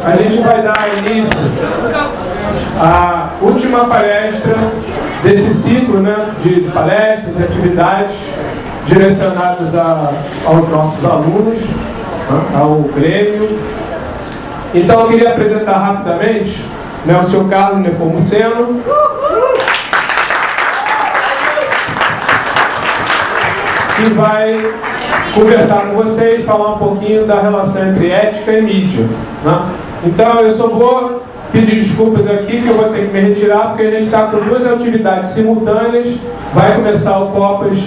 a gente vai dar início à última palestra desse ciclo, né, de palestras, de atividades direcionadas aos nossos alunos, ao Grêmio. Então eu queria apresentar rapidamente, né, o senhor Carlos Nepomuceno, que vai conversar com vocês, falar um pouquinho da relação entre ética e mídia, né? Então eu só vou pedir desculpas aqui, que eu vou ter que me retirar, porque a gente está com duas atividades simultâneas. Vai começar o Copas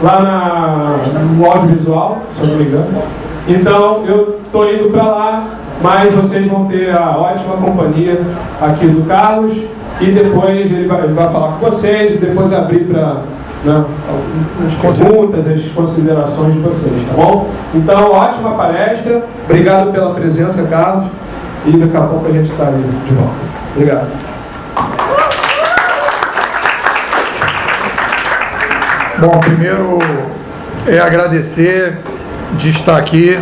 lá no audiovisual, se eu não me engano. Então eu estou indo para lá, mas vocês vão ter a ótima companhia aqui do Carlos, e depois ele vai falar com vocês, e depois abrir para as perguntas, as considerações de vocês, tá bom? Então, ótima palestra, obrigado pela presença, Carlos, e daqui a pouco a gente está ali de volta. Obrigado. Bom, primeiro é agradecer de estar aqui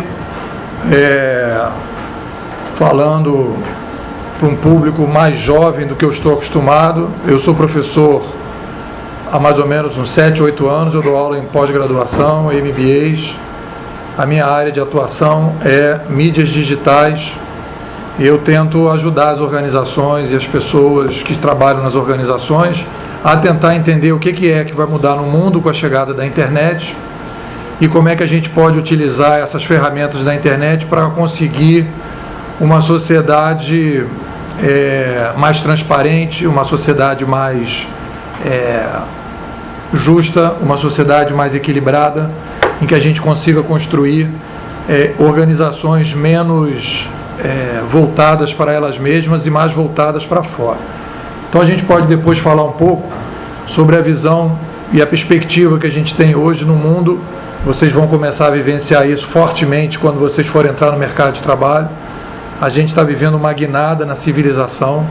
falando para um público mais jovem do que eu estou acostumado. Eu sou professor há mais ou menos uns 7, 8 anos, eu dou aula em pós-graduação, MBAs. A minha área de atuação é mídias digitais, e eu tento ajudar as organizações e as pessoas que trabalham nas organizações a tentar entender o que é que vai mudar no mundo com a chegada da internet, e como é que a gente pode utilizar essas ferramentas da internet para conseguir uma sociedade mais transparente, uma sociedade mais justa, uma sociedade mais equilibrada, em que a gente consiga construir organizações menos voltadas para elas mesmas e mais voltadas para fora. Então a gente pode depois falar um pouco sobre a visão e a perspectiva que a gente tem hoje no mundo. Vocês vão começar a vivenciar isso fortemente quando vocês forem entrar no mercado de trabalho. A gente está vivendo uma guinada na civilização.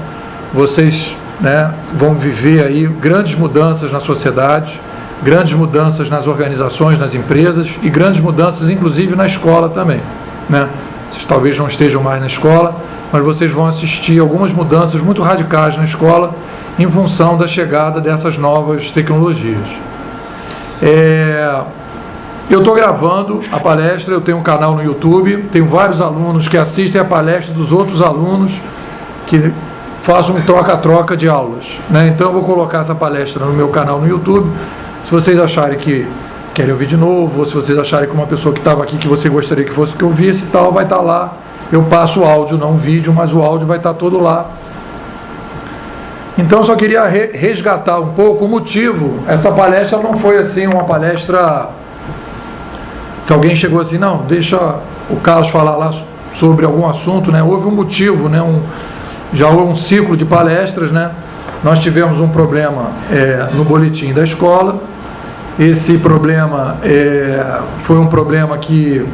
Vocês vão viver aí grandes mudanças na sociedade, grandes mudanças nas organizações, nas empresas, e grandes mudanças inclusive na escola também, né? Vocês talvez não estejam mais na escola, mas vocês vão assistir algumas mudanças muito radicais na escola em função da chegada dessas novas tecnologias. Eu estou gravando a palestra, eu tenho um canal no YouTube, tenho vários alunos que assistem a palestra dos outros alunos, que faço um troca-troca de aulas, né? Então eu vou colocar essa palestra no meu canal no YouTube. Se vocês acharem que querem ouvir de novo, ou se vocês acharem que uma pessoa que estava aqui, que você gostaria que fosse que eu visse e tal, vai estar lá. Eu passo o áudio, não o vídeo, mas o áudio vai estar todo lá. Então eu só queria resgatar um pouco o motivo. Essa palestra não foi assim uma palestra que alguém chegou assim, não, deixa o Carlos falar lá sobre algum assunto, né? Houve um motivo, né? Já houve um ciclo de palestras, né? Nós tivemos um problema no boletim da escola. Esse problema foi um problema que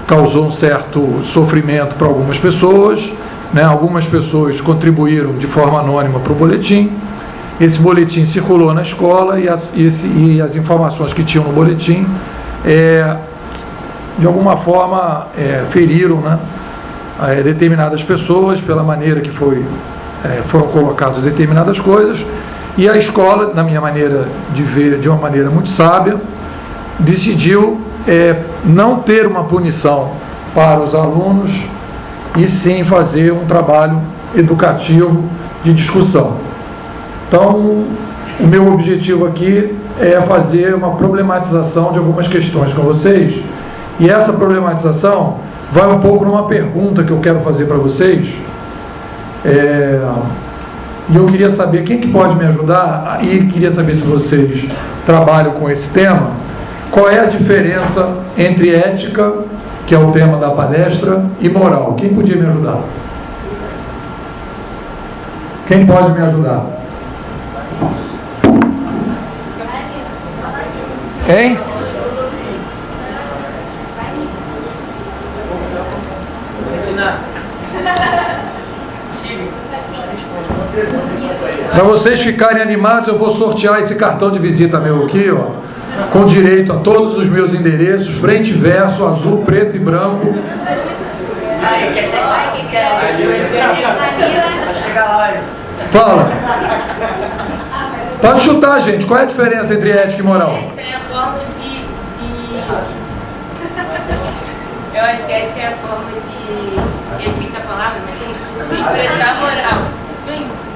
causou um certo sofrimento para algumas pessoas, né? Algumas pessoas contribuíram de forma anônima para o boletim. Esse boletim circulou na escola, e as informações que tinham no boletim de alguma forma feriram, né, determinadas pessoas pela maneira que foram colocadas determinadas coisas. E a escola, na minha maneira de ver, de uma maneira muito sábia, decidiu não ter uma punição para os alunos, e sim fazer um trabalho educativo de discussão. Então, o meu objetivo aqui é fazer uma problematização de algumas questões com vocês, e essa problematização vai um pouco numa pergunta que eu quero fazer para vocês. E eu queria saber quem que pode me ajudar, e queria saber se vocês trabalham com esse tema. Qual é a diferença entre ética, que é o tema da palestra, e moral? Quem podia me ajudar? Quem pode me ajudar? Hein? Para vocês ficarem animados, eu vou sortear esse cartão de visita meu aqui, ó, com direito a todos os meus endereços, frente e verso, azul, preto e branco. Fala. Pode chutar, gente. Qual é a diferença entre ética e moral? Ética é a forma de... Eu acho que ética é a forma de... Eu esqueci a palavra, mas de expressar a moral.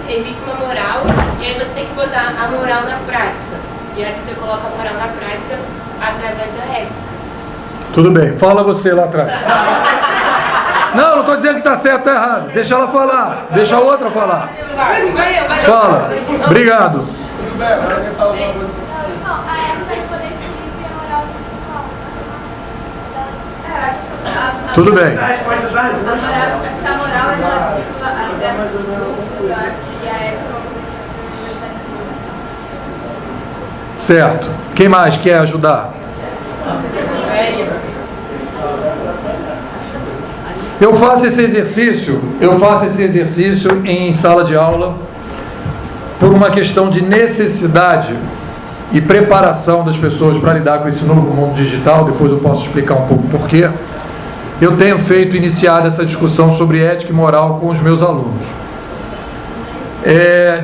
Existe uma moral e aí você tem que botar a moral na prática. E acho que você coloca a moral na prática através da ética. Tudo bem. Fala você lá atrás. Não estou dizendo que está certo ou errado. Deixa ela falar. Deixa a outra falar. Fala. Obrigado. Tudo bem, agora alguém fala uma coisa. Não, a ética é coletiva e a moral individual. Tudo bem. Acho que a moral é relativa a certos grupos, eu acho, e a ética é uma coisa que se Certo. Quem mais quer ajudar? Eu faço esse exercício em sala de aula por uma questão de necessidade e preparação das pessoas para lidar com esse novo mundo digital. Depois eu posso explicar um pouco por quê. Eu tenho iniciado essa discussão sobre ética e moral com os meus alunos.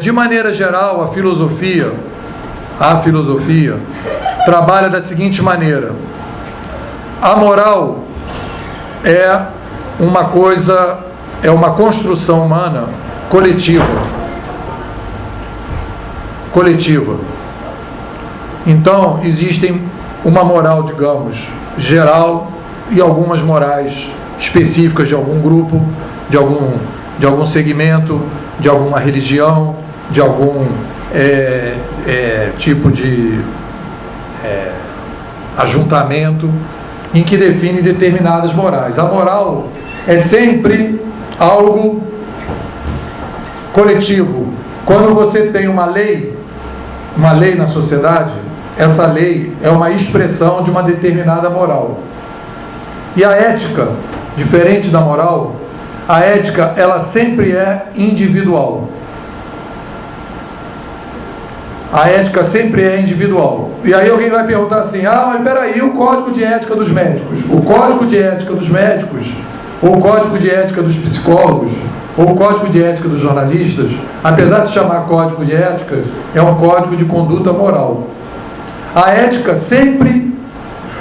De maneira geral, a filosofia trabalha da seguinte maneira: a moral é uma construção humana coletiva. Então, existem uma moral, digamos, geral e algumas morais específicas de algum grupo, de algum segmento, de alguma religião, de algum tipo de ajuntamento, em que define determinadas morais. A moral é sempre algo coletivo. Quando você tem uma lei na sociedade, essa lei é uma expressão de uma determinada moral. E a ética, diferente da moral, a ética, ela sempre é individual. A ética sempre é individual. E aí alguém vai perguntar assim: mas peraí, o código de ética dos médicos? O código de ética dos médicos, ou o código de ética dos psicólogos, ou o código de ética dos jornalistas, apesar de chamar código de ética, é um código de conduta moral. A ética sempre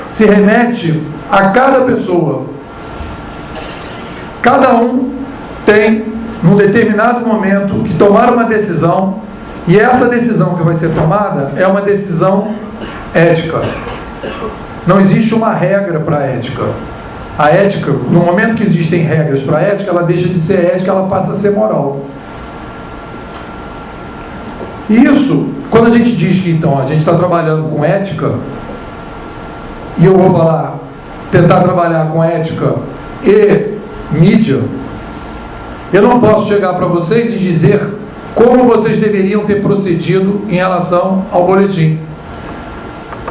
se remete a cada pessoa. Cada um tem, num determinado momento, que tomar uma decisão, e essa decisão que vai ser tomada é uma decisão ética. Não existe uma regra para a ética. A ética, no momento que existem regras para a ética, ela deixa de ser ética, ela passa a ser moral. E isso, quando a gente diz que então a gente está trabalhando com ética, e eu vou tentar trabalhar com ética e mídia, eu não posso chegar para vocês e dizer como vocês deveriam ter procedido em relação ao boletim.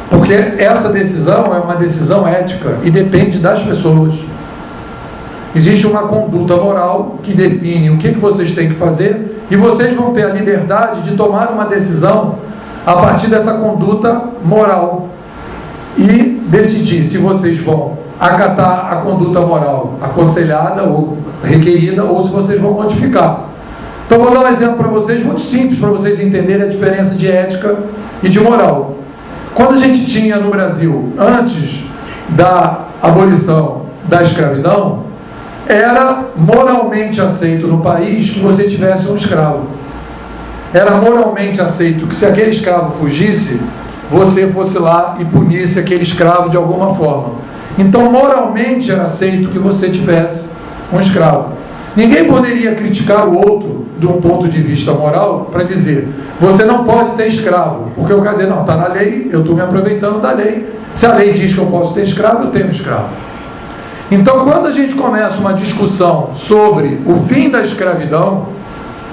Porque essa decisão é uma decisão ética e depende das pessoas. Existe uma conduta moral que define o que vocês têm que fazer, e vocês vão ter a liberdade de tomar uma decisão a partir dessa conduta moral e decidir se vocês vão acatar a conduta moral aconselhada ou requerida, ou se vocês vão modificar. Então vou dar um exemplo para vocês, muito simples, para vocês entenderem a diferença de ética e de moral. Quando a gente tinha no Brasil, antes da abolição da escravidão, era moralmente aceito no país que você tivesse um escravo. Era moralmente aceito que, se aquele escravo fugisse, você fosse lá e punisse aquele escravo de alguma forma. Então moralmente era aceito que você tivesse um escravo. Ninguém poderia criticar o outro de um ponto de vista moral para dizer: você não pode ter escravo, porque eu quero dizer, não, está na lei, eu estou me aproveitando da lei. Se a lei diz que eu posso ter escravo, eu tenho escravo. Então, quando a gente começa uma discussão sobre o fim da escravidão,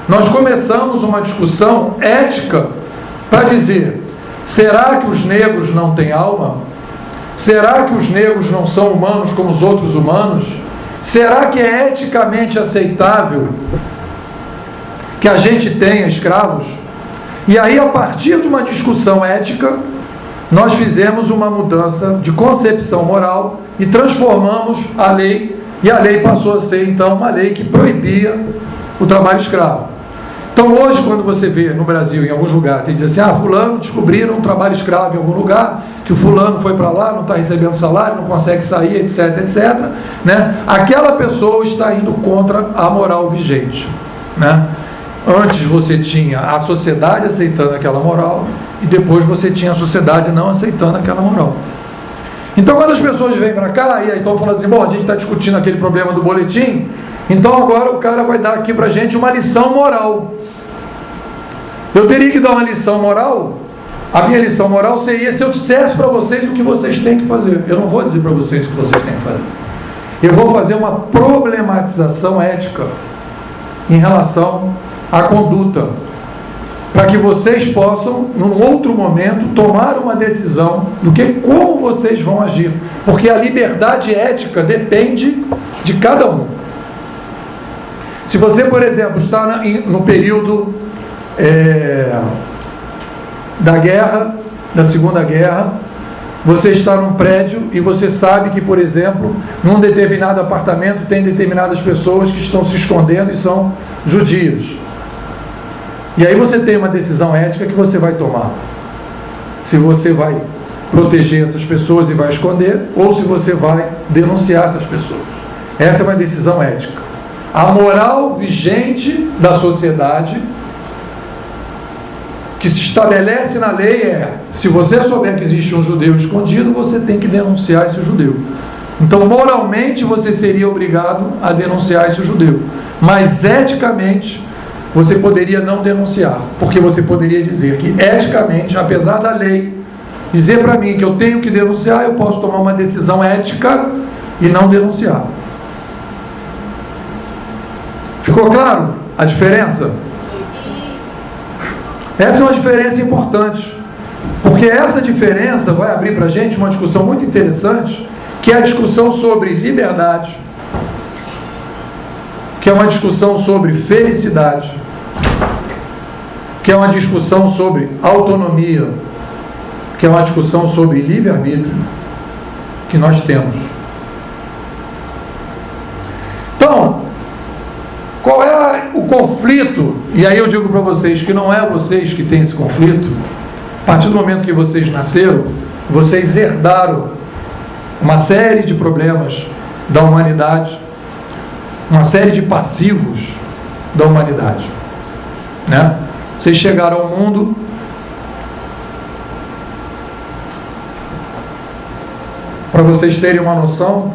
nós começamos uma discussão ética para dizer: será que os negros não têm alma? Será que os negros não são humanos como os outros humanos? Será que é eticamente aceitável que a gente tenha escravos? E aí, a partir de uma discussão ética, nós fizemos uma mudança de concepção moral e transformamos a lei E a lei passou a ser, então, uma lei que proibia o trabalho escravo. Então, hoje, quando você vê no Brasil, em alguns lugares, você diz assim, fulano descobriram um trabalho escravo em algum lugar, que o fulano foi para lá, não está recebendo salário, não consegue sair, etc, etc, né? Aquela pessoa está indo contra a moral vigente, né? Antes você tinha a sociedade aceitando aquela moral, e depois você tinha a sociedade não aceitando aquela moral. Então, quando as pessoas vêm para cá, e aí estão falando assim, bom, a gente está discutindo aquele problema do boletim, então agora o cara vai dar aqui para a gente uma lição moral. Eu teria que dar uma lição moral. A minha lição moral seria se eu dissesse para vocês o que vocês têm que fazer. Eu não vou dizer para vocês o que vocês têm que fazer. Eu vou fazer uma problematização ética em relação à conduta, para que vocês possam, num outro momento, tomar uma decisão do que como vocês vão agir. Porque a liberdade ética depende de cada um. Se você, por exemplo, está no período da guerra, da Segunda Guerra, você está num prédio e você sabe que, por exemplo, num determinado apartamento tem determinadas pessoas que estão se escondendo e são judias. E aí você tem uma decisão ética que você vai tomar. Se você vai proteger essas pessoas e vai esconder, ou se você vai denunciar essas pessoas. Essa é uma decisão ética. A moral vigente da sociedade que se estabelece na lei é, se você souber que existe um judeu escondido, você tem que denunciar esse judeu. Então, moralmente, você seria obrigado a denunciar esse judeu. Mas, eticamente, você poderia não denunciar. Porque você poderia dizer que, eticamente, apesar da lei dizer para mim que eu tenho que denunciar, eu posso tomar uma decisão ética e não denunciar. Ficou claro a diferença? Essa é uma diferença importante, porque essa diferença vai abrir para a gente uma discussão muito interessante, que é a discussão sobre liberdade, que é uma discussão sobre felicidade, que é uma discussão sobre autonomia, que é uma discussão sobre livre-arbítrio que nós temos. Então, qual é o conflito? E aí eu digo para vocês que não é vocês que têm esse conflito. A partir do momento que vocês nasceram, vocês herdaram uma série de problemas da humanidade, uma série de passivos da humanidade, né? Vocês chegaram ao mundo para vocês terem uma noção,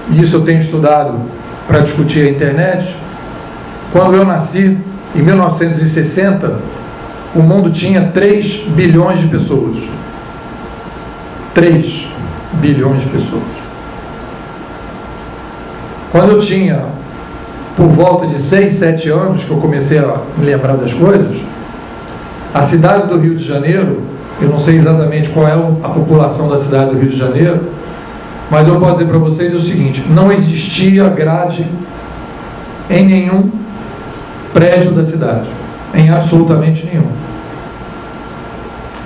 e isso eu tenho estudado para discutir a internet. Quando eu nasci, em 1960, o mundo tinha 3 bilhões de pessoas. 3 bilhões de pessoas. Quando eu tinha por volta de 6, 7 anos, que eu comecei a me lembrar das coisas, a cidade do Rio de Janeiro, eu não sei exatamente qual é a população da cidade do Rio de Janeiro, mas eu posso dizer para vocês o seguinte: não existia grade em nenhum prédio da cidade, em absolutamente nenhum.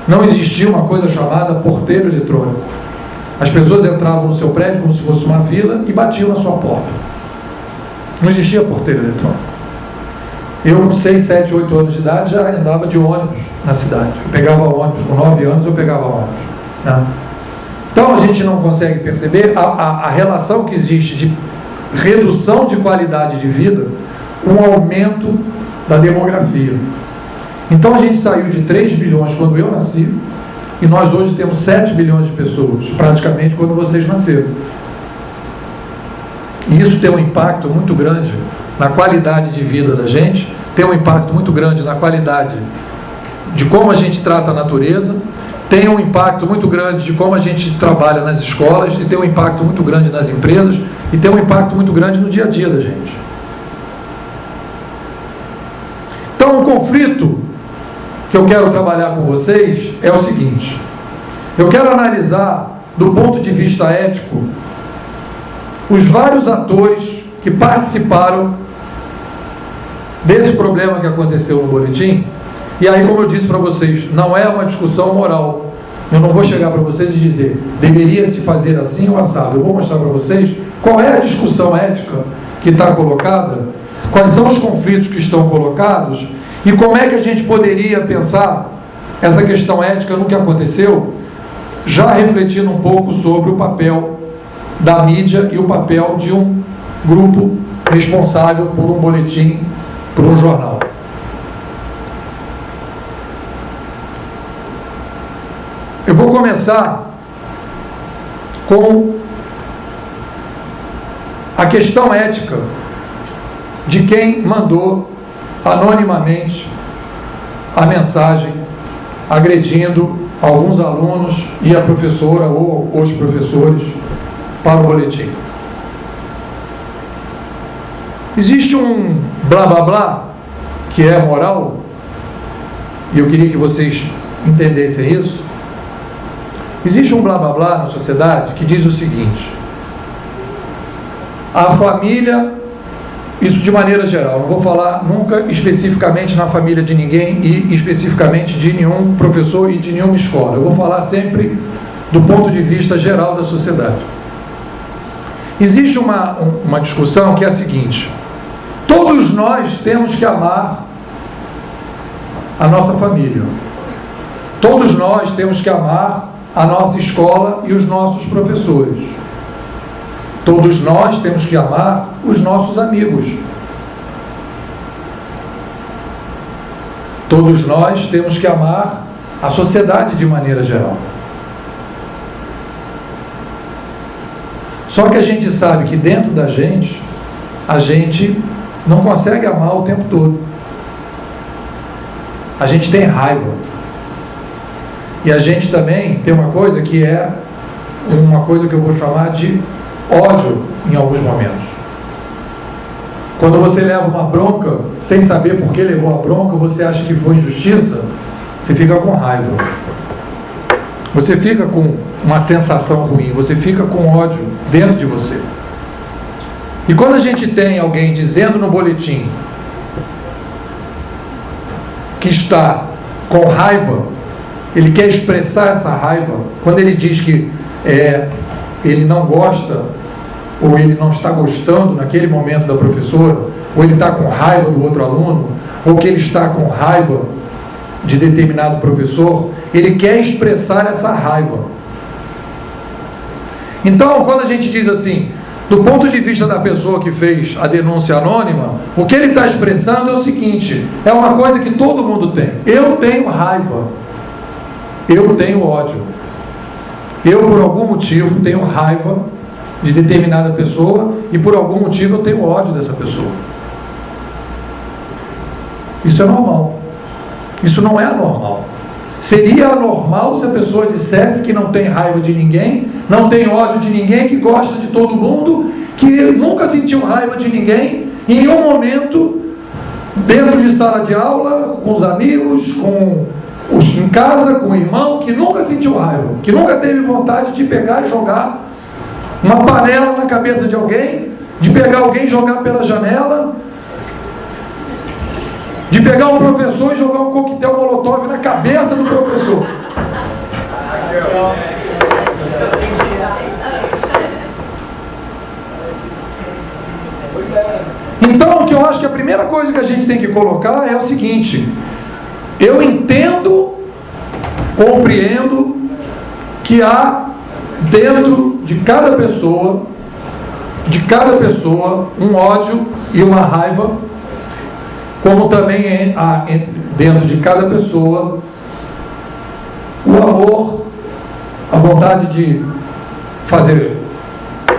Não existia uma coisa chamada porteiro eletrônico. As pessoas entravam no seu prédio como se fosse uma vila e batiam na sua porta. Não existia porteiro eletrônico. Eu, com 6, 7, 8 anos de idade, já andava de ônibus na cidade. Eu pegava ônibus, com 9 anos eu pegava ônibus, né? Então a gente não consegue perceber a relação que existe de redução de qualidade de vida, um aumento da demografia. Então a gente saiu de 3 bilhões quando eu nasci, e nós hoje temos 7 bilhões de pessoas, praticamente quando vocês nasceram. E isso tem um impacto muito grande na qualidade de vida da gente, tem um impacto muito grande na qualidade de como a gente trata a natureza, tem um impacto muito grande de como a gente trabalha nas escolas, e tem um impacto muito grande nas empresas, e tem um impacto muito grande no dia a dia da gente. Então, o conflito que eu quero trabalhar com vocês é o seguinte: eu quero analisar, do ponto de vista ético, os vários atores que participaram desse problema que aconteceu no boletim. E aí, como eu disse para vocês, não é uma discussão moral, Eu não vou chegar para vocês e dizer, deveria se fazer assim ou assado. Eu vou mostrar para vocês qual é a discussão ética que está colocada, quais são os conflitos que estão colocados e como é que a gente poderia pensar essa questão ética no que aconteceu, já refletindo um pouco sobre o papel da mídia e o papel de um grupo responsável por um boletim, por um jornal. Eu vou começar com a questão ética de quem mandou anonimamente a mensagem agredindo alguns alunos e a professora ou os professores para o boletim. Existe um blá blá blá que é moral, e eu queria que vocês entendessem isso. Existe um blá blá blá na sociedade que diz o seguinte: a família, isso de maneira geral, não vou falar nunca especificamente na família de ninguém e especificamente de nenhum professor e de nenhuma escola, eu vou falar sempre do ponto de vista geral da sociedade. Existe uma discussão que é a seguinte: todos nós temos que amar a nossa família, todos nós temos que amar a nossa escola e os nossos professores, todos nós temos que amar os nossos amigos, todos nós temos que amar a sociedade de maneira geral. Só que a gente sabe que dentro da gente, a gente não consegue amar o tempo todo. A gente tem raiva. E a gente também tem uma coisa que é uma coisa que eu vou chamar de ódio em alguns momentos. Quando você leva uma bronca, sem saber por que levou a bronca, você acha que foi injustiça, você fica com raiva. Você fica com uma sensação ruim, você fica com ódio dentro de você. E quando a gente tem alguém dizendo no boletim que está com raiva, ele quer expressar essa raiva, quando ele diz que ele não gosta, ou ele não está gostando naquele momento da professora, ou ele está com raiva do outro aluno, ou que ele está com raiva de determinado professor, ele quer expressar essa raiva. Então, quando a gente diz assim, do ponto de vista da pessoa que fez a denúncia anônima, o que ele está expressando é o seguinte: é uma coisa que todo mundo tem. Eu tenho raiva, eu tenho ódio, eu por algum motivo tenho raiva de determinada pessoa e por algum motivo eu tenho ódio dessa pessoa. Isso é normal. Isso não é anormal. Seria anormal se a pessoa dissesse que não tem raiva de ninguém, não tem ódio de ninguém, que gosta de todo mundo, que nunca sentiu raiva de ninguém, em nenhum momento, dentro de sala de aula, com os amigos, em casa, com o irmão, que nunca sentiu raiva, que nunca teve vontade de pegar e jogar uma panela na cabeça de alguém, de pegar alguém e jogar pela janela, de pegar um professor e jogar um coquetel molotov na cabeça do professor. Então, o que eu acho que a primeira coisa que a gente tem que colocar é o seguinte: eu entendo, compreendo que há dentro de cada pessoa um ódio e uma raiva, como também há dentro de cada pessoa o amor, a vontade de fazer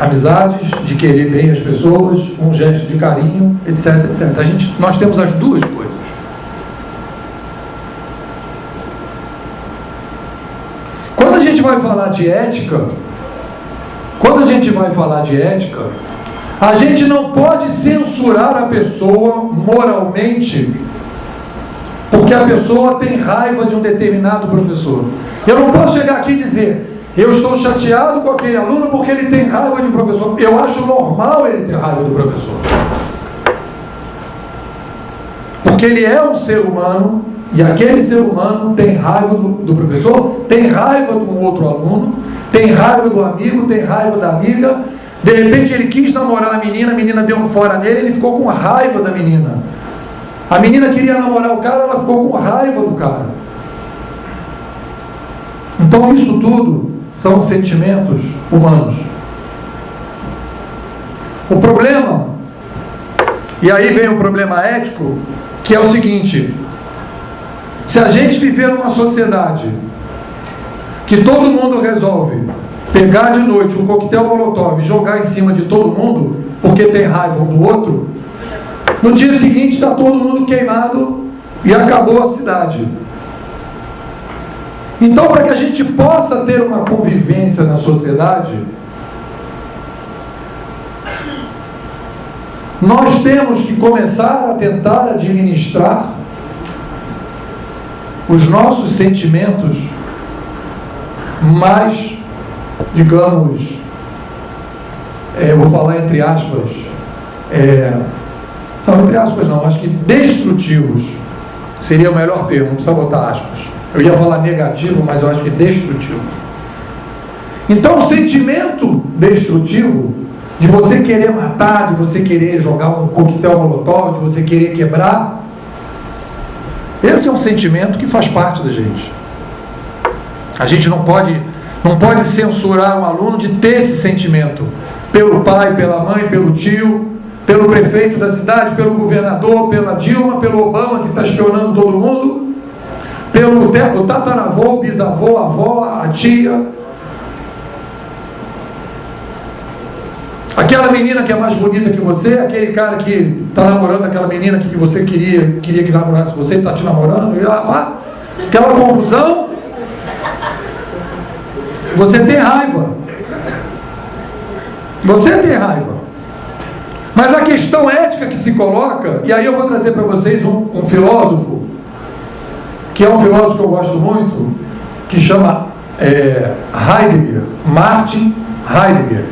amizades, de querer bem as pessoas, um gesto de carinho, etc, etc. Nós temos as duas coisas. Quando a gente vai falar de ética, a gente não pode censurar a pessoa moralmente porque a pessoa tem raiva de um determinado professor. Eu não posso chegar aqui e dizer: eu estou chateado com aquele aluno porque ele tem raiva de um professor. Eu acho normal ele ter raiva do professor, porque ele é um ser humano e aquele ser humano tem raiva do professor, tem raiva do outro aluno, tem raiva do amigo, tem raiva da amiga. De repente ele quis namorar a menina deu um fora nele, ele ficou com raiva da menina. A menina queria namorar o cara, ela ficou com raiva do cara. Então isso tudo são sentimentos humanos. O problema, e aí vem o problema ético, que é o seguinte: se a gente viver numa sociedade que todo mundo resolve pegar de noite um coquetel molotov e jogar em cima de todo mundo, porque tem raiva um do outro, no dia seguinte está todo mundo queimado e acabou a cidade. Então, para que a gente possa ter uma convivência na sociedade, nós temos que começar a tentar administrar os nossos sentimentos mais, digamos, eu vou falar entre aspas, não, entre aspas não, acho que destrutivos seria o melhor termo, não precisa botar aspas. Eu ia falar negativo, mas eu acho que destrutivo. Então, o sentimento destrutivo de você querer matar, de você querer jogar um coquetel molotov, de você querer quebrar, esse é um sentimento que faz parte da gente. A gente não pode censurar um aluno de ter esse sentimento, pelo pai, pela mãe, pelo tio, pelo prefeito da cidade, pelo governador, pela Dilma, pelo Obama que está espionando todo mundo, pelo tataravô, o bisavô, a avó, a tia, aquela menina que é mais bonita que você, aquele cara que está namorando aquela menina que você queria que namorasse você, está te namorando, e aquela confusão, você tem raiva. Você tem raiva. Mas a questão ética que se coloca, e aí eu vou trazer para vocês um filósofo, que é um filósofo que eu gosto muito, que chama Heidegger, Martin Heidegger.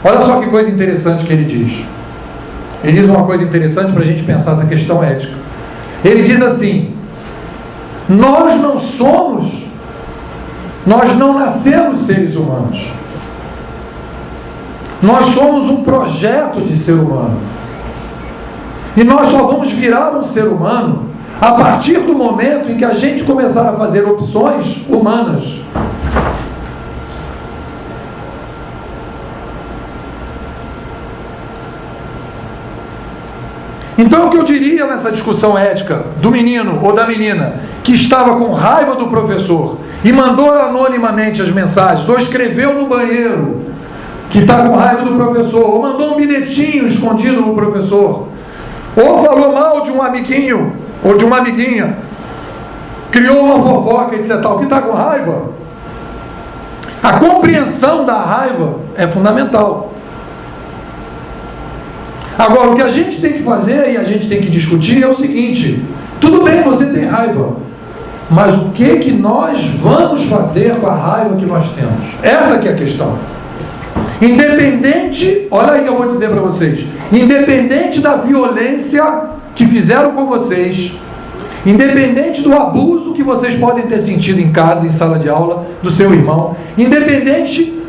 Olha só que coisa interessante que ele diz. Ele diz uma coisa interessante para a gente pensar essa questão ética. Ele diz assim: nós não nascemos seres humanos. Nós somos um projeto de ser humano. E nós só vamos virar um ser humano a partir do momento em que a gente começar a fazer opções humanas. Então, o que eu diria nessa discussão ética do menino ou da menina que estava com raiva do professor e mandou anonimamente as mensagens, ou escreveu no banheiro que está com raiva do professor, ou mandou um bilhetinho escondido no professor, ou falou mal de um amiguinho ou de uma amiguinha, criou uma fofoca, etc. tal, que está com raiva, a compreensão da raiva é fundamental. Agora, o que a gente tem que fazer e a gente tem que discutir é o seguinte: tudo bem, você tem raiva, mas o que nós vamos fazer com a raiva que nós temos? Essa que é a questão. Independente, olha aí que eu vou dizer para vocês, independente da violência que fizeram com vocês, independente do abuso que vocês podem ter sentido em casa, em sala de aula, do seu irmão, independente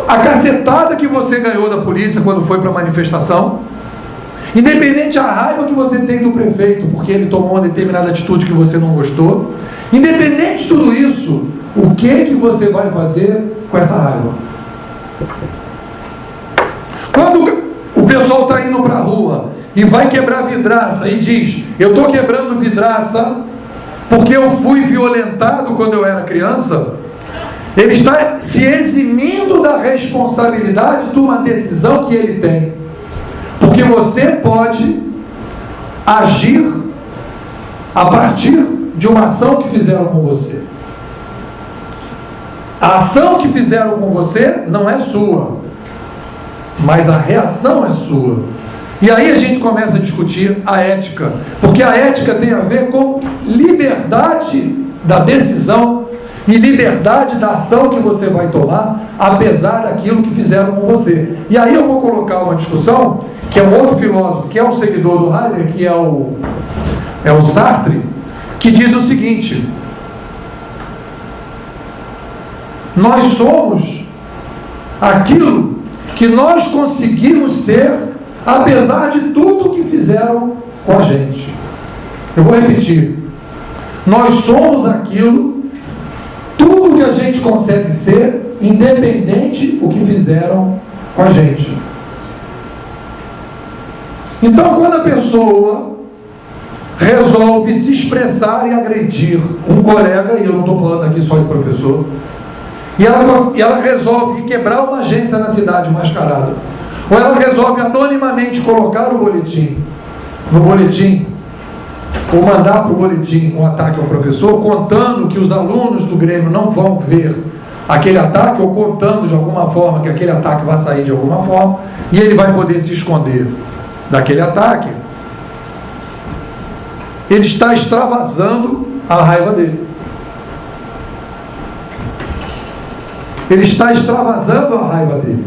a cacetada que você ganhou da polícia quando foi para a manifestação, independente a raiva que você tem do prefeito porque ele tomou uma determinada atitude que você não gostou, independente de tudo isso, o que você vai fazer com essa raiva? Quando o pessoal está indo para a rua e vai quebrar vidraça e diz: eu estou quebrando vidraça porque eu fui violentado quando eu era criança, ele está se eximindo da responsabilidade de uma decisão que ele tem. Porque você pode agir a partir de uma ação que fizeram com você. A ação que fizeram com você não é sua, mas a reação é sua. E aí a gente começa a discutir a ética, porque a ética tem a ver com liberdade da decisão e liberdade da ação que você vai tomar, apesar daquilo que fizeram com você. E aí eu vou colocar uma discussão, que é um outro filósofo, que é um seguidor do Heidegger, que é o Sartre, que diz o seguinte: nós somos aquilo que nós conseguimos ser, apesar de tudo que fizeram com a gente. Eu vou repetir: nós somos aquilo, tudo que a gente consegue ser, independente do que fizeram com a gente. Então, quando a pessoa resolve se expressar e agredir um colega, e eu não estou falando aqui só de professor, e ela resolve quebrar uma agência na cidade mascarada, ou ela resolve anonimamente colocar no boletim, ou mandar para o boletim um ataque ao professor, contando que os alunos do Grêmio não vão ver aquele ataque, ou contando de alguma forma que aquele ataque vai sair de alguma forma, e ele vai poder se esconder daquele ataque, ele está extravasando a raiva dele. Ele está extravasando a raiva dele.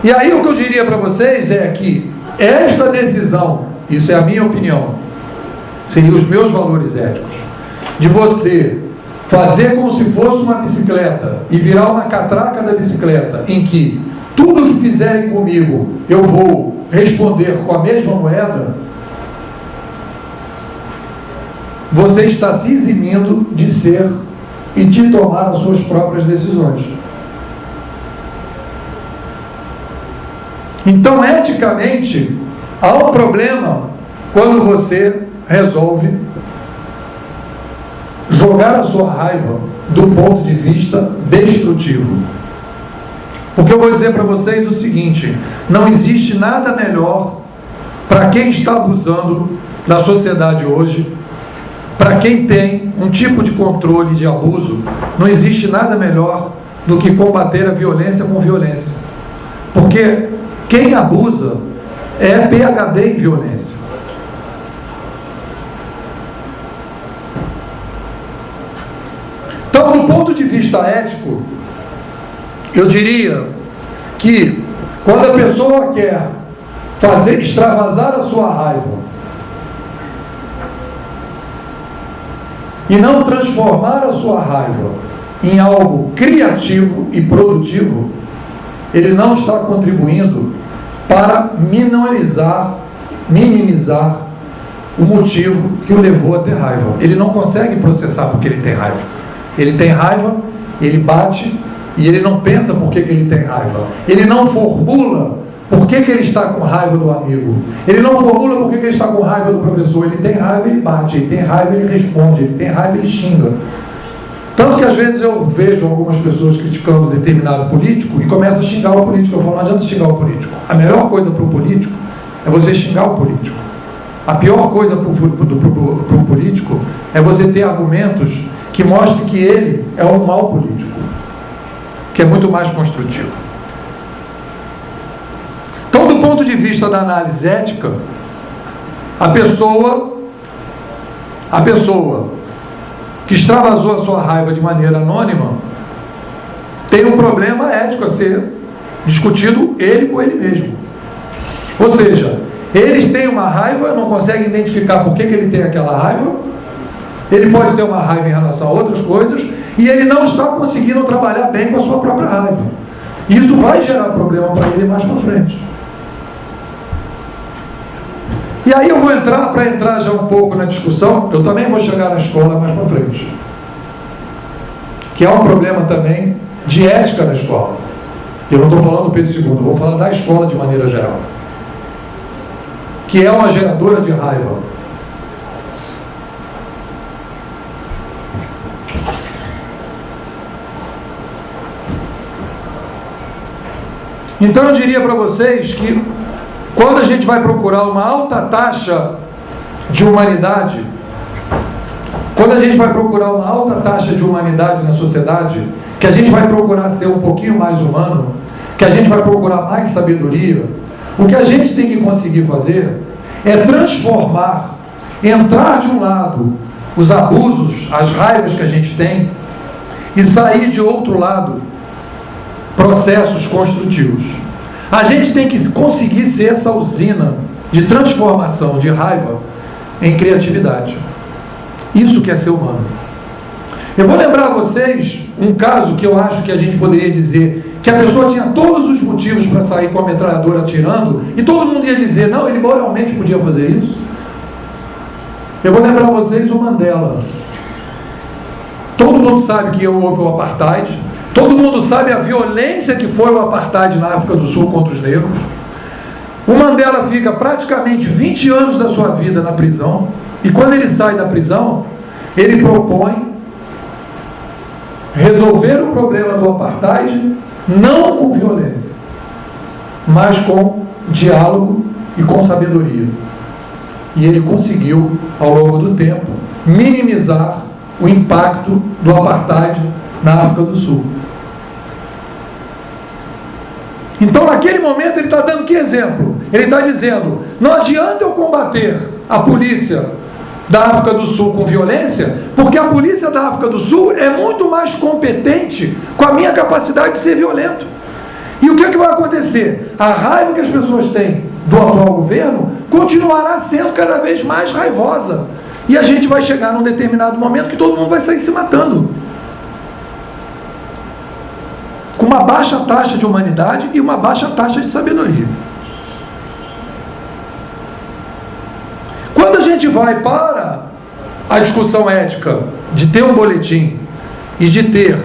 E aí o que eu diria para vocês é que esta decisão, isso é a minha opinião, seriam os meus valores éticos, de você fazer como se fosse uma bicicleta e virar uma catraca da bicicleta, em que tudo que fizerem comigo eu vou responder com a mesma moeda, você está se eximindo de ser e de tomar as suas próprias decisões. Então, eticamente, há um problema quando você resolve jogar a sua raiva do ponto de vista destrutivo. Porque eu vou dizer para vocês o seguinte: não existe nada melhor para quem está abusando da sociedade hoje, para quem tem um tipo de controle de abuso, não existe nada melhor do que combater a violência com violência. Porque quem abusa é PhD em violência. Então, do ponto de vista ético, eu diria que quando a pessoa quer extravasar a sua raiva e não transformar a sua raiva em algo criativo e produtivo, ele não está contribuindo para minimizar o motivo que o levou a ter raiva. Ele não consegue processar porque ele tem raiva. Ele tem raiva, ele bate, e ele não pensa por que ele tem raiva. Ele não formula por que ele está com raiva do amigo. Ele não formula por que ele está com raiva do professor. Ele tem raiva, ele bate. Ele tem raiva, ele responde. Ele tem raiva, ele xinga. Tanto que às vezes eu vejo algumas pessoas criticando determinado político e começam a xingar o político. Eu falo: não adianta xingar o político. A melhor coisa para o político é você xingar o político. A pior coisa para o político é você ter argumentos que mostrem que ele é um mau político, que é muito mais construtivo. Então, do ponto de vista da análise ética, a pessoa que extravasou a sua raiva de maneira anônima tem um problema ético a ser discutido ele com ele mesmo. Ou seja, eles têm uma raiva, não conseguem identificar por que ele tem aquela raiva. Ele pode ter uma raiva em relação a outras coisas e ele não está conseguindo trabalhar bem com a sua própria raiva. Isso vai gerar problema para ele mais para frente. E aí eu vou para entrar já um pouco na discussão, eu também vou chegar na escola mais para frente, que é um problema também de ética na escola. Eu não estou falando do Pedro II, eu vou falar da escola de maneira geral, que é uma geradora de raiva. Então eu diria para vocês que quando a gente vai procurar uma alta taxa de humanidade, quando a gente vai procurar uma alta taxa de humanidade na sociedade, que a gente vai procurar ser um pouquinho mais humano, que a gente vai procurar mais sabedoria, o que a gente tem que conseguir fazer é transformar, entrar de um lado os abusos, as raivas que a gente tem, e sair de outro lado processos construtivos. A gente tem que conseguir ser essa usina de transformação de raiva em criatividade. Isso que é ser humano. Eu vou lembrar a vocês um caso que eu acho que a gente poderia dizer que a pessoa tinha todos os motivos para sair com a metralhadora atirando, e todo mundo ia dizer, não, ele moralmente podia fazer isso. Eu vou lembrar a vocês o Mandela. Todo mundo sabe que houve o apartheid, todo mundo sabe a violência que foi o apartheid na África do Sul contra os negros. O Mandela fica praticamente 20 anos da sua vida na prisão, e quando ele sai da prisão, ele propõe resolver o problema do apartheid não com violência, mas com diálogo e com sabedoria. E ele conseguiu, ao longo do tempo, minimizar o impacto do apartheid na África do Sul. Então, naquele momento, ele está dando que exemplo? Ele está dizendo, não adianta eu combater a polícia da África do Sul com violência, porque a polícia da África do Sul é muito mais competente com a minha capacidade de ser violento. E o que é que vai acontecer? A raiva que as pessoas têm do atual governo continuará sendo cada vez mais raivosa. E a gente vai chegar num determinado momento que todo mundo vai sair se matando. Com uma baixa taxa de humanidade e uma baixa taxa de sabedoria. Quando a gente vai para a discussão ética de ter um boletim e de ter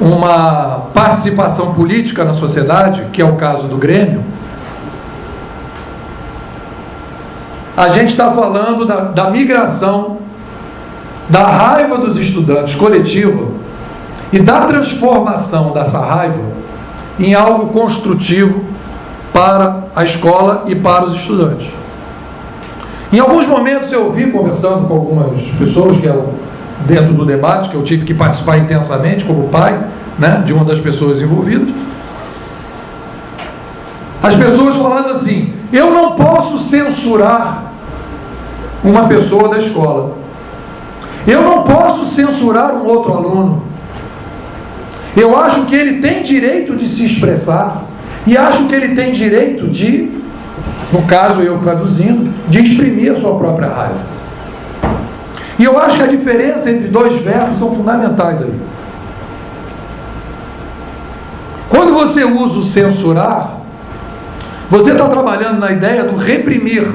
uma participação política na sociedade, que é o caso do Grêmio, a gente está falando da migração, da raiva dos estudantes coletiva e da transformação dessa raiva em algo construtivo para a escola e para os estudantes. Em alguns momentos eu ouvi, conversando com algumas pessoas que eram dentro do debate, que eu tive que participar intensamente como pai, né, de uma das pessoas envolvidas, as pessoas falando assim, eu não posso censurar uma pessoa da escola, eu não posso censurar um outro aluno, eu acho que ele tem direito de se expressar, e acho que ele tem direito de, no caso eu traduzindo, de exprimir a sua própria raiva. E eu acho que a diferença entre dois verbos são fundamentais aí. Quando você usa o censurar, você está trabalhando na ideia do reprimir.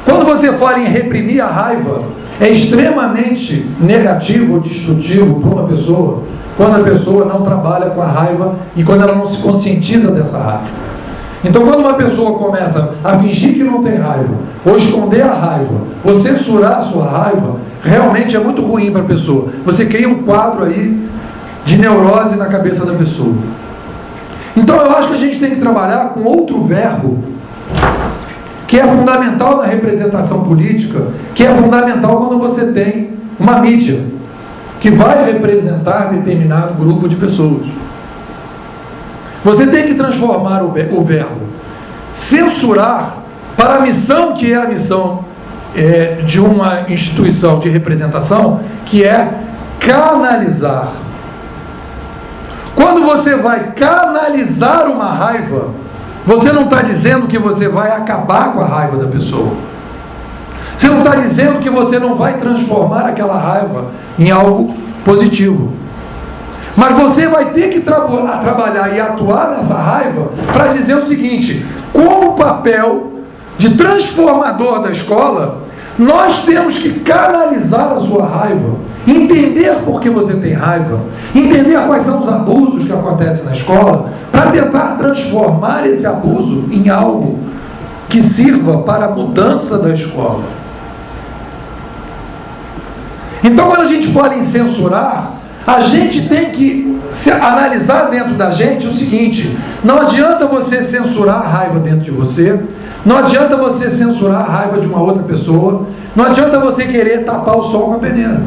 Quando você fala em reprimir a raiva, é extremamente negativo ou destrutivo para uma pessoa, quando a pessoa não trabalha com a raiva e quando ela não se conscientiza dessa raiva. Então, quando uma pessoa começa a fingir que não tem raiva, ou esconder a raiva, ou censurar a sua raiva, realmente é muito ruim para a pessoa. Você cria um quadro aí de neurose na cabeça da pessoa. Então, eu acho que a gente tem que trabalhar com outro verbo, que é fundamental na representação política, que é fundamental quando você tem uma mídia, que vai representar determinado grupo de pessoas. Você tem que transformar o verbo censurar para a missão que é a missão de uma instituição de representação, que é canalizar. Quando você vai canalizar uma raiva, você não está dizendo que você vai acabar com a raiva da pessoa. Você não está dizendo que você não vai transformar aquela raiva em algo positivo. Mas você vai ter que trabalhar e atuar nessa raiva para dizer o seguinte: como papel de transformador da escola, nós temos que canalizar a sua raiva, entender por que você tem raiva, entender quais são os abusos que acontecem na escola, para tentar transformar esse abuso em algo que sirva para a mudança da escola. Então, quando a gente fala em censurar, a gente tem que analisar dentro da gente o seguinte: não adianta você censurar a raiva dentro de você, não adianta você censurar a raiva de uma outra pessoa, não adianta você querer tapar o sol com a peneira.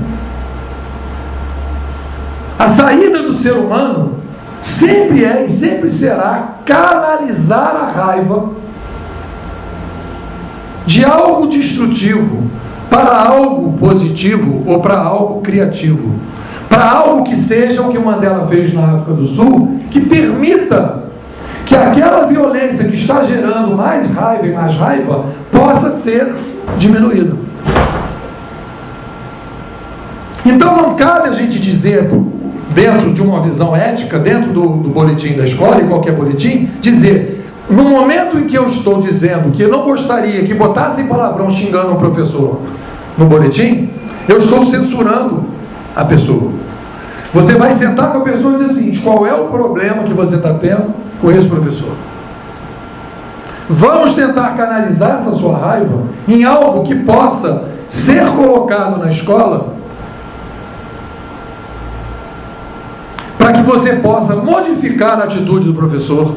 A saída do ser humano sempre é e sempre será canalizar a raiva de algo destrutivo para algo positivo ou para algo criativo, para algo que seja o que o Mandela fez na África do Sul, que permita que aquela violência que está gerando mais raiva e mais raiva possa ser diminuída. Então não cabe a gente dizer, dentro de uma visão ética, dentro do boletim da escola, e qualquer boletim, dizer, no momento em que eu estou dizendo que eu não gostaria que botassem palavrão xingando um professor no boletim, eu estou censurando a pessoa. Você vai sentar com a pessoa e dizer o seguinte: qual é o problema que você está tendo com esse professor? Vamos tentar canalizar essa sua raiva em algo que possa ser colocado na escola, para que você possa modificar a atitude do professor,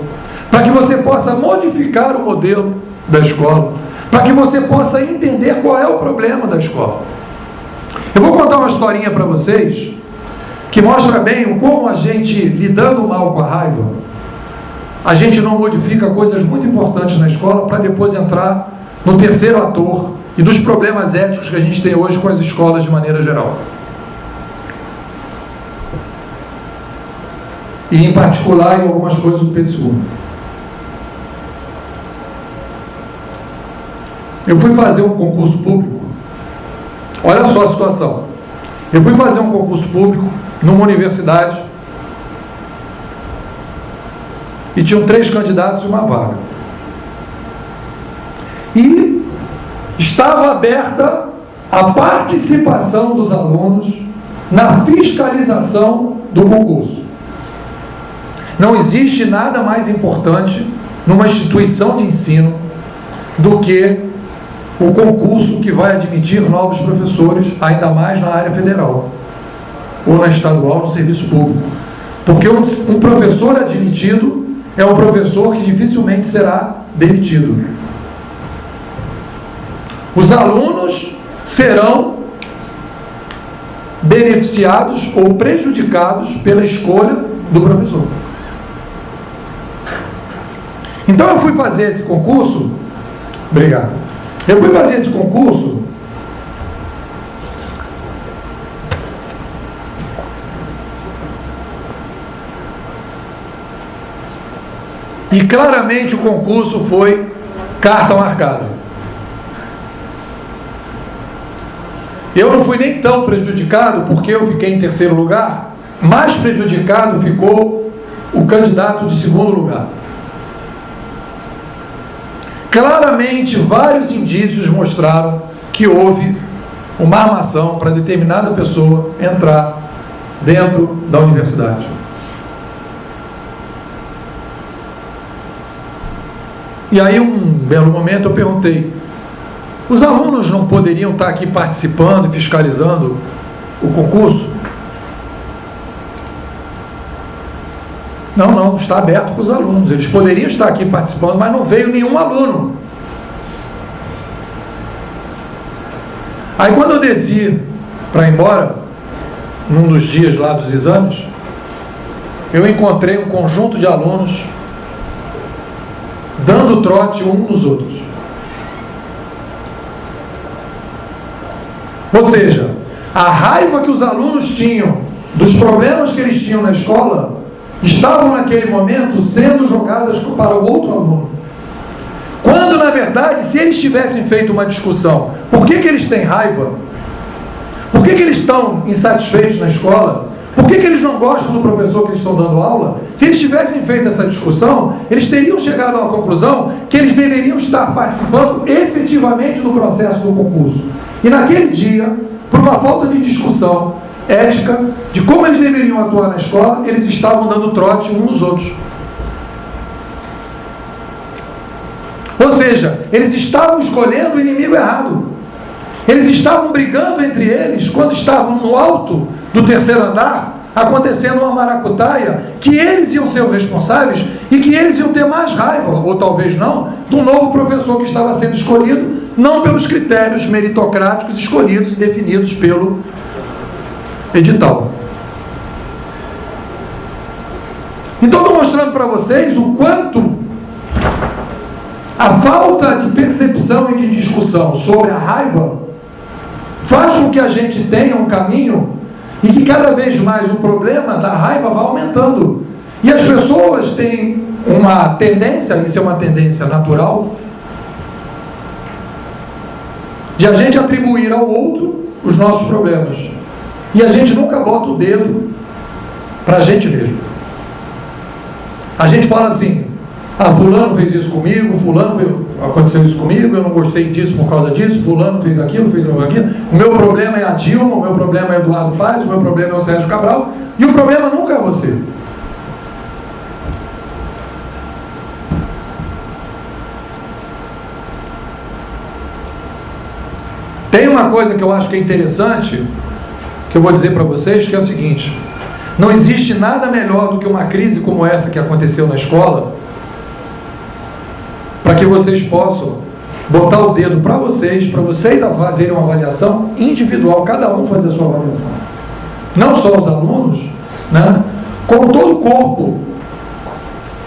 para que você possa modificar o modelo da escola, para que você possa entender qual é o problema da escola. Eu vou contar uma historinha para vocês que mostra bem o como a gente, lidando mal com a raiva, a gente não modifica coisas muito importantes na escola para depois entrar no terceiro ator e dos problemas éticos que a gente tem hoje com as escolas de maneira geral. E em particular em algumas coisas do Pedro II. Eu fui fazer um concurso público. Olha só a situação. Eu fui fazer um concurso público numa universidade e tinham 3 candidatos e uma vaga. E estava aberta a participação dos alunos na fiscalização do concurso. Não existe nada mais importante numa instituição de ensino do que o concurso que vai admitir novos professores, ainda mais na área federal ou na estadual, no serviço público. Porque um professor admitido é um professor que dificilmente será demitido. Os alunos serão beneficiados ou prejudicados pela escolha do professor. Então eu fui fazer esse concurso. Obrigado. Eu fui fazer esse concurso e claramente o concurso foi carta marcada. Eu não fui nem tão prejudicado, porque eu fiquei em terceiro lugar. Mais prejudicado ficou o candidato de segundo lugar. Claramente, vários indícios mostraram que houve uma armação para determinada pessoa entrar dentro da universidade. E aí, um belo momento, eu perguntei: os alunos não poderiam estar aqui participando e fiscalizando o concurso? Não, está aberto para os alunos. Eles poderiam estar aqui participando, mas não veio nenhum aluno. Aí quando eu desci para ir embora, num dos dias lá dos exames, eu encontrei um conjunto de alunos dando trote um nos outros. Ou seja, a raiva que os alunos tinham dos problemas que eles tinham na escola estavam naquele momento sendo jogadas para o outro aluno. Quando, na verdade, se eles tivessem feito uma discussão, por que eles têm raiva? Por que eles estão insatisfeitos na escola? Por que eles não gostam do professor que eles estão dando aula? Se eles tivessem feito essa discussão, eles teriam chegado a uma conclusão que eles deveriam estar participando efetivamente do processo do concurso. E naquele dia, por uma falta de discussão ética, de como eles deveriam atuar na escola, eles estavam dando trote uns nos outros. Ou seja, eles estavam escolhendo o inimigo errado. Eles estavam brigando entre eles quando estavam no alto do terceiro andar, acontecendo uma maracutaia, que eles iam ser os responsáveis e que eles iam ter mais raiva, ou talvez não, do novo professor que estava sendo escolhido, não pelos critérios meritocráticos escolhidos e definidos pelo edital. Então estou mostrando para vocês o quanto a falta de percepção e de discussão sobre a raiva faz com que a gente tenha um caminho E que cada vez mais o problema da raiva vai aumentando. E as pessoas têm uma tendência, isso é uma tendência natural, de a gente atribuir ao outro os nossos problemas. E a gente nunca bota o dedo para a gente mesmo. A gente fala assim: ah, fulano fez isso comigo, fulano aconteceu isso comigo, eu não gostei disso por causa disso, fulano fez aquilo, o meu problema é a Dilma, o meu problema é Eduardo Paes, o meu problema é o Sérgio Cabral, e o problema nunca é você. Tem uma coisa que eu acho que é interessante, que eu vou dizer para vocês, que é o seguinte: não existe nada melhor do que uma crise como essa que aconteceu na escola, para que vocês possam botar o dedo para vocês fazerem uma avaliação individual, cada um fazer a sua avaliação. Não só os alunos, né, como todo o corpo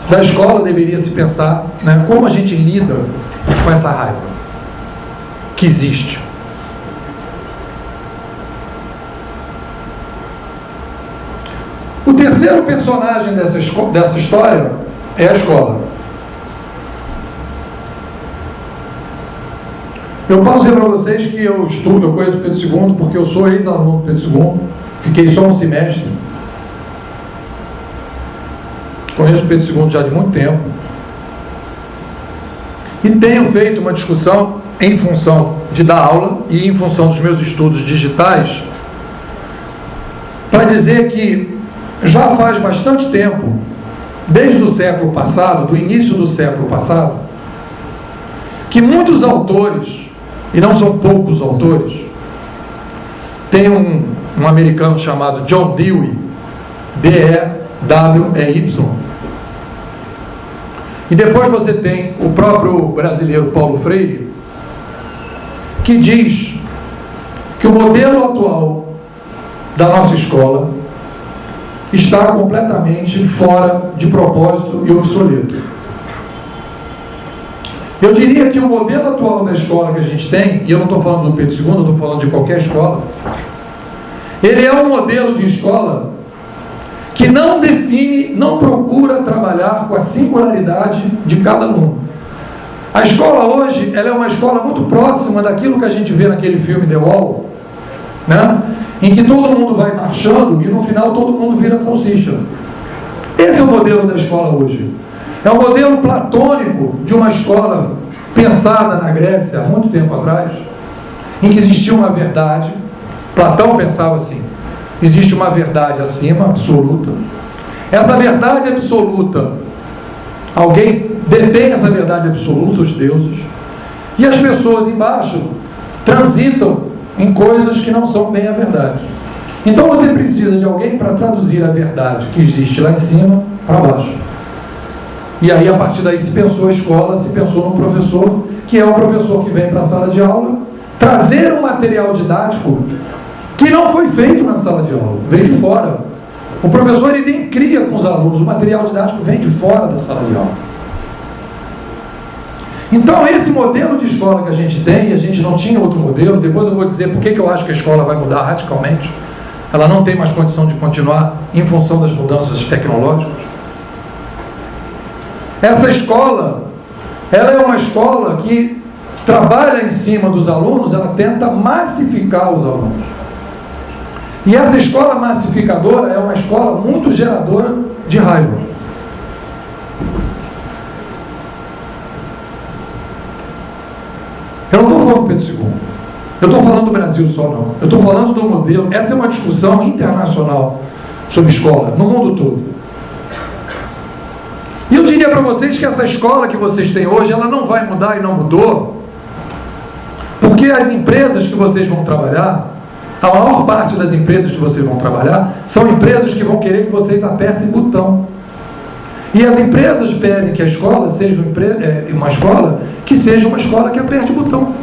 da escola deveria se pensar, né, como a gente lida com essa raiva que existe. O terceiro personagem dessa história é a escola. Eu posso dizer para vocês que eu conheço Pedro II porque eu sou ex-aluno do Pedro II, fiquei só um semestre. Conheço Pedro II já de muito tempo. E tenho feito uma discussão em função de dar aula e em função dos meus estudos digitais, para dizer que já faz bastante tempo, desde o século passado, do início do século passado, que muitos autores, e não são poucos autores, tem um americano chamado John Dewey, D-E-W-E-Y, e depois você tem o próprio brasileiro Paulo Freire, que diz que o modelo atual da nossa escola está completamente fora de propósito e obsoleto. Eu diria que o modelo atual da escola que a gente tem, e eu não estou falando do Pedro II, eu estou falando de qualquer escola, ele é um modelo de escola que não define, não procura trabalhar com a singularidade de cada aluno. A escola hoje, ela é uma escola muito próxima daquilo que a gente vê naquele filme The Wall, né? Em que todo mundo vai marchando e no final todo mundo vira salsicha. Esse é o modelo da escola hoje. É um modelo platônico de uma escola pensada na Grécia há muito tempo atrás, em que existia uma verdade. Platão pensava assim: existe uma verdade acima, absoluta. Essa verdade absoluta, alguém detém essa verdade absoluta, os deuses, e as pessoas embaixo transitam em coisas que não são bem a verdade. Então você precisa de alguém para traduzir a verdade que existe lá em cima para baixo. E aí, a partir daí, se pensou a escola, se pensou no professor, que é o professor que vem para a sala de aula trazer um material didático que não foi feito na sala de aula, veio de fora. O professor, ele nem cria com os alunos, o material didático vem de fora da sala de aula. Então, esse modelo de escola que a gente tem, a gente não tinha outro modelo. Depois eu vou dizer por que eu acho que a escola vai mudar radicalmente. Ela não tem mais condição de continuar em função das mudanças tecnológicas. Essa escola, ela é uma escola que trabalha em cima dos alunos, ela tenta massificar os alunos. E essa escola massificadora é uma escola muito geradora de raiva. Eu não estou falando do Pedro II. Eu estou falando do Brasil só, não. Eu estou falando do modelo. Essa é uma discussão internacional sobre escola, no mundo todo. E eu diria para vocês que essa escola que vocês têm hoje, ela não vai mudar e não mudou, porque as empresas que vocês vão trabalhar, a maior parte das empresas que vocês vão trabalhar, são empresas que vão querer que vocês apertem botão. E as empresas pedem que a escola seja uma escola que seja uma escola que aperte o botão.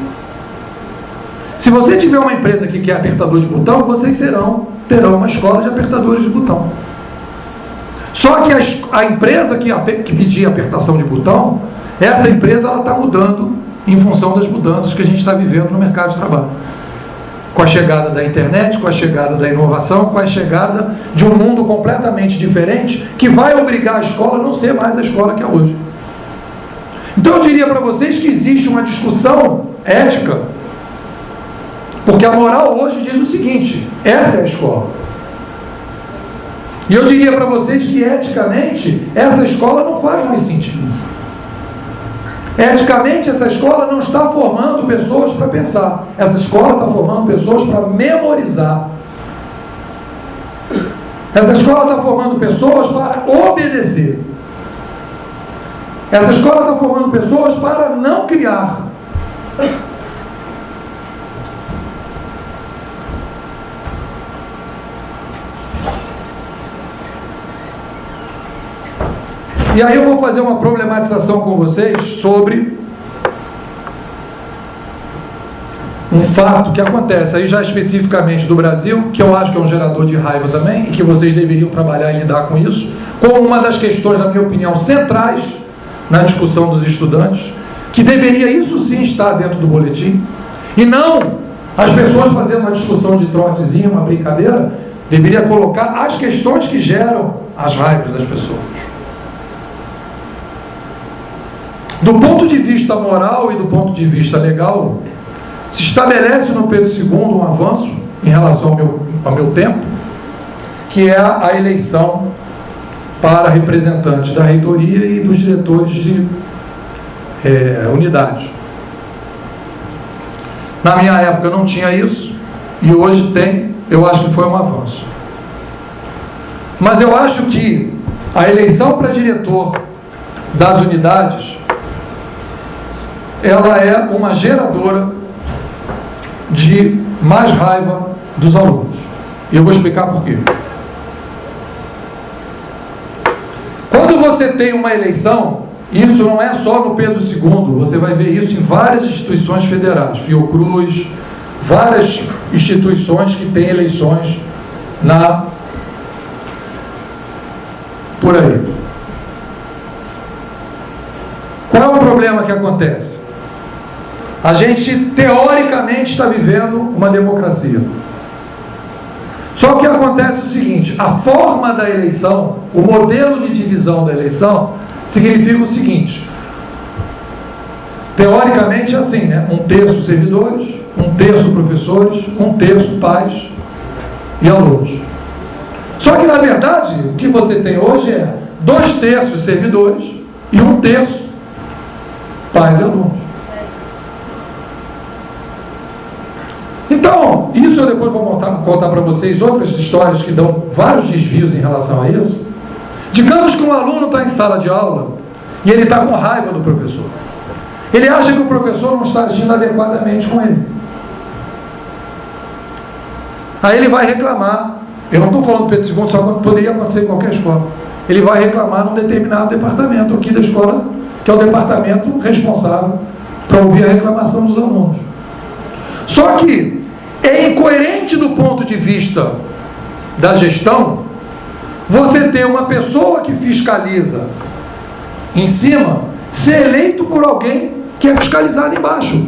Se você tiver uma empresa que quer apertador de botão, vocês terão uma escola de apertadores de botão. Só que a empresa que pedir apertação de botão, essa empresa está mudando em função das mudanças que a gente está vivendo no mercado de trabalho. com a chegada da internet, com a chegada da inovação, com a chegada de um mundo completamente diferente, que vai obrigar a escola a não ser mais a escola que é hoje. Então eu diria para vocês que existe uma discussão ética, porque a moral hoje diz o seguinte: essa é a escola. E eu diria para vocês que eticamente essa escola não faz mais sentido. Eticamente essa escola não está formando pessoas para pensar, essa escola está formando pessoas para memorizar. Essa escola está formando pessoas para obedecer. Essa escola está formando pessoas para não criar. E aí eu vou fazer uma problematização com vocês sobre um fato que acontece aí já especificamente do Brasil, que eu acho que é um gerador de raiva também, e que vocês deveriam trabalhar e lidar com isso, como uma das questões, na minha opinião, centrais na discussão dos estudantes, que deveria isso sim estar dentro do boletim, e não as pessoas fazendo uma discussão de trotezinho, uma brincadeira, deveria colocar as questões que geram as raivas das pessoas. Do ponto de vista moral e do ponto de vista legal, se estabelece no Pedro II um avanço em relação ao meu tempo, que é a eleição para representantes da reitoria e dos diretores de unidades. Na minha época não tinha isso, e hoje tem. Eu acho que foi um avanço. Mas eu acho que a eleição para diretor das unidades, ela é uma geradora de mais raiva dos alunos. E eu vou explicar por quê. Quando você tem uma eleição, isso não é só no Pedro II, você vai ver isso em várias instituições federais, Fiocruz, várias instituições que têm eleições por aí. Qual é o problema que acontece? A gente, teoricamente, está vivendo uma democracia. Só que acontece o seguinte: a forma da eleição, o modelo de divisão da eleição, significa o seguinte: teoricamente é assim, né? 1/3 servidores, 1/3 professores, 1/3 pais e alunos. Só que, na verdade, o que você tem hoje é 2/3 servidores e 1/3 pais e alunos. Então, isso eu depois vou contar para vocês outras histórias que dão vários desvios em relação a isso. Digamos que um aluno está em sala de aula e ele está com raiva do professor. Ele acha que o professor não está agindo adequadamente com ele. Aí ele vai reclamar. Eu não estou falando do Pedro II, só que poderia acontecer em qualquer escola. Ele vai reclamar num determinado departamento aqui da escola, que é o departamento responsável para ouvir a reclamação dos alunos. Só que é incoerente do ponto de vista da gestão você ter uma pessoa que fiscaliza em cima ser eleito por alguém que é fiscalizado embaixo.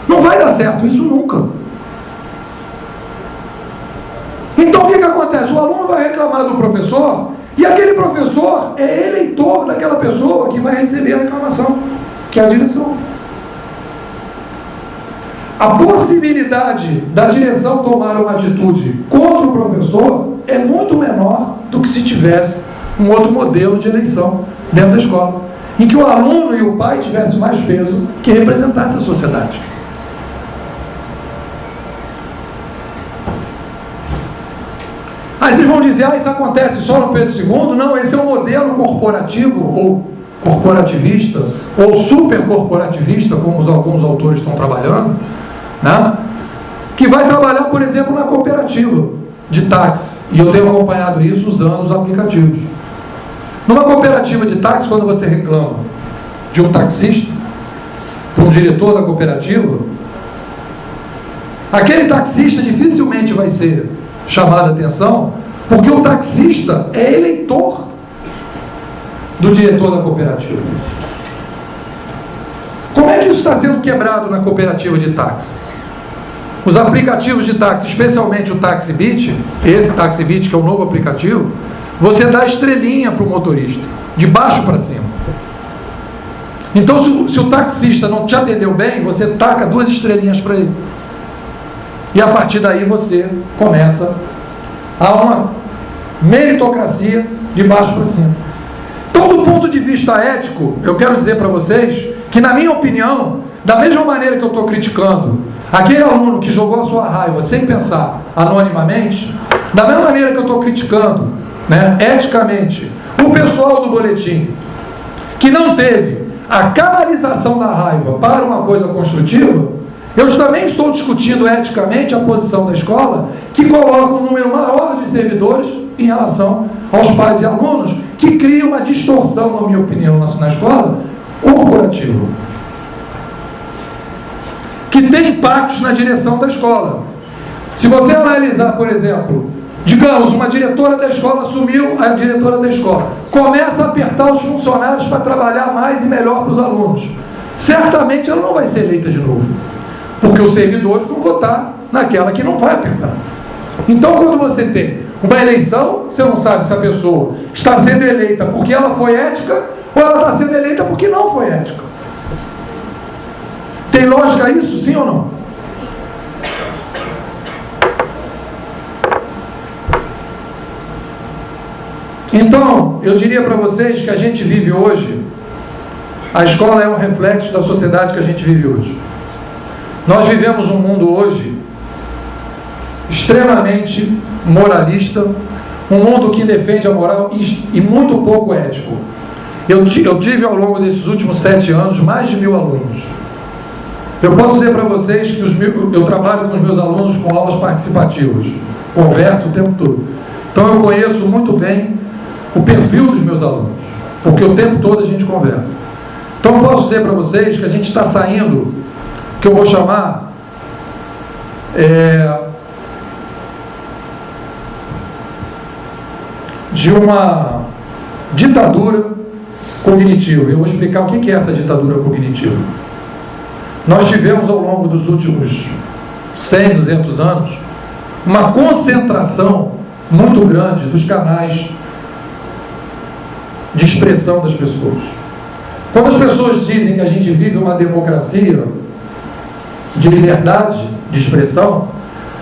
Não vai dar certo isso nunca. Então o que acontece? O aluno vai reclamar do professor e aquele professor é eleitor daquela pessoa que vai receber a reclamação, que é a direção. A possibilidade da direção tomar uma atitude contra o professor é muito menor do que se tivesse um outro modelo de eleição dentro da escola, em que o aluno e o pai tivessem mais peso que representasse a sociedade. Aí vocês vão dizer, isso acontece só no Pedro II? Não, esse é um modelo corporativo, ou corporativista, ou super corporativista, como alguns autores estão trabalhando, né? Que vai trabalhar, por exemplo, na cooperativa de táxi. E eu tenho acompanhado isso usando os aplicativos. Numa cooperativa de táxi, quando você reclama de um taxista, para um diretor da cooperativa, aquele taxista dificilmente vai ser chamado a atenção, porque o taxista é eleitor do diretor da cooperativa. Como é que isso está sendo quebrado na cooperativa de táxi? os aplicativos de táxi, especialmente o TaxiBit, esse TaxiBit que é o novo aplicativo, você dá estrelinha para o motorista, de baixo para cima. Então, se o taxista não te atendeu bem, você taca 2 estrelinhas para ele. E a partir daí você começa a uma meritocracia de baixo para cima. Então, do ponto de vista ético, eu quero dizer para vocês que, na minha opinião, da mesma maneira que eu estou criticando aquele aluno que jogou a sua raiva sem pensar anonimamente, da mesma maneira que eu estou criticando, eticamente, o pessoal do boletim que não teve a canalização da raiva para uma coisa construtiva, eu também estou discutindo eticamente a posição da escola que coloca um número maior de servidores em relação aos pais e alunos, que cria uma distorção, na minha opinião, na escola corporativa, que tem impactos na direção da escola. Se você analisar, por exemplo, digamos, uma diretora da escola assumiu a diretora da escola, começa a apertar os funcionários para trabalhar mais e melhor para os alunos. Certamente ela não vai ser eleita de novo, porque os servidores vão votar naquela que não vai apertar. Então, quando você tem uma eleição, você não sabe se a pessoa está sendo eleita porque ela foi ética ou ela está sendo eleita porque não foi ética. Tem lógica isso, sim ou não? Então, eu diria para vocês que a gente vive hoje, a escola é um reflexo da sociedade que a gente vive hoje. Nós vivemos um mundo hoje extremamente moralista, um mundo que defende a moral e muito pouco ético. Eu tive ao longo desses últimos 7 anos mais de 1000 alunos. Eu posso dizer para vocês que eu trabalho com os meus alunos com aulas participativas, converso o tempo todo. Então eu conheço muito bem o perfil dos meus alunos, porque o tempo todo a gente conversa. Então eu posso dizer para vocês que a gente está saindo, que eu vou chamar de uma ditadura cognitiva. Eu vou explicar o que é essa ditadura cognitiva. Nós tivemos ao longo dos últimos 100, 200 anos uma concentração muito grande dos canais de expressão das pessoas. Quando as pessoas dizem que a gente vive uma democracia de liberdade de expressão,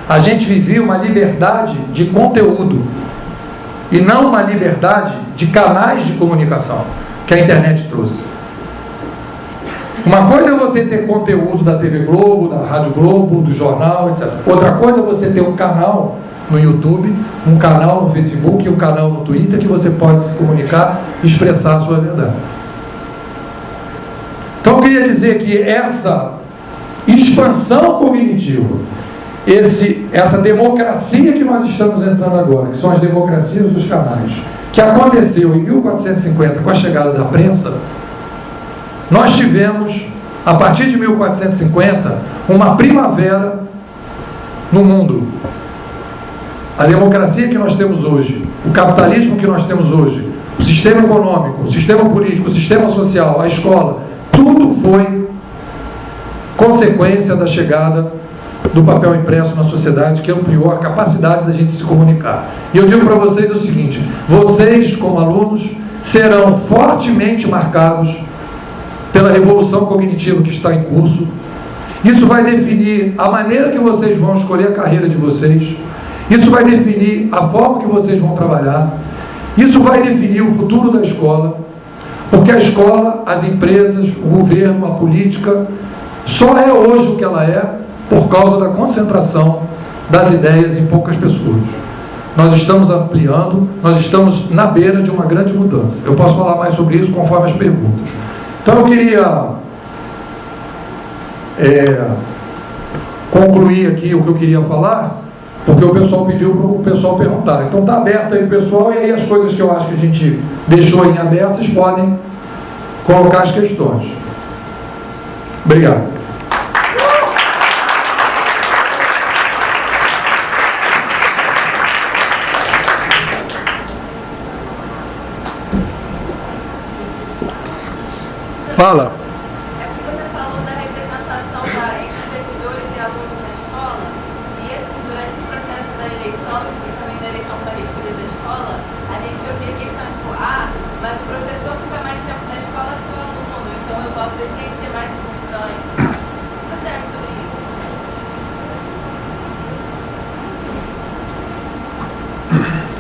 a gente vivia uma liberdade de conteúdo e não uma liberdade de canais de comunicação que a internet trouxe. Uma coisa é você ter conteúdo da TV Globo, da Rádio Globo, do jornal, etc. Outra coisa é você ter um canal no YouTube, um canal no Facebook e um canal no Twitter que você pode se comunicar e expressar a sua verdade. Então eu queria dizer que essa expansão cognitiva, essa democracia que nós estamos entrando agora, que são as democracias dos canais, que aconteceu em 1450 com a chegada da prensa, nós tivemos, a partir de 1450, uma primavera no mundo. A democracia que nós temos hoje, o capitalismo que nós temos hoje, o sistema econômico, o sistema político, o sistema social, a escola, tudo foi consequência da chegada do papel impresso na sociedade, que ampliou a capacidade da gente se comunicar. E eu digo para vocês o seguinte: vocês, como alunos, serão fortemente marcados pela revolução cognitiva que está em curso. Isso vai definir a maneira que vocês vão escolher a carreira de vocês. Isso vai definir a forma que vocês vão trabalhar. Isso vai definir o futuro da escola, porque a escola, as empresas, o governo, a política, só é hoje o que ela é por causa da concentração das ideias em poucas pessoas. Nós estamos ampliando, nós estamos na beira de uma grande mudança. Eu posso falar mais sobre isso conforme as perguntas. Então eu queria concluir aqui o que eu queria falar, porque o pessoal pediu para o pessoal perguntar. Então está aberto aí o pessoal, e aí as coisas que eu acho que a gente deixou em aberto, vocês podem colocar as questões. Obrigado. Fala. É porque você falou da representação entre servidores e alunos na escola.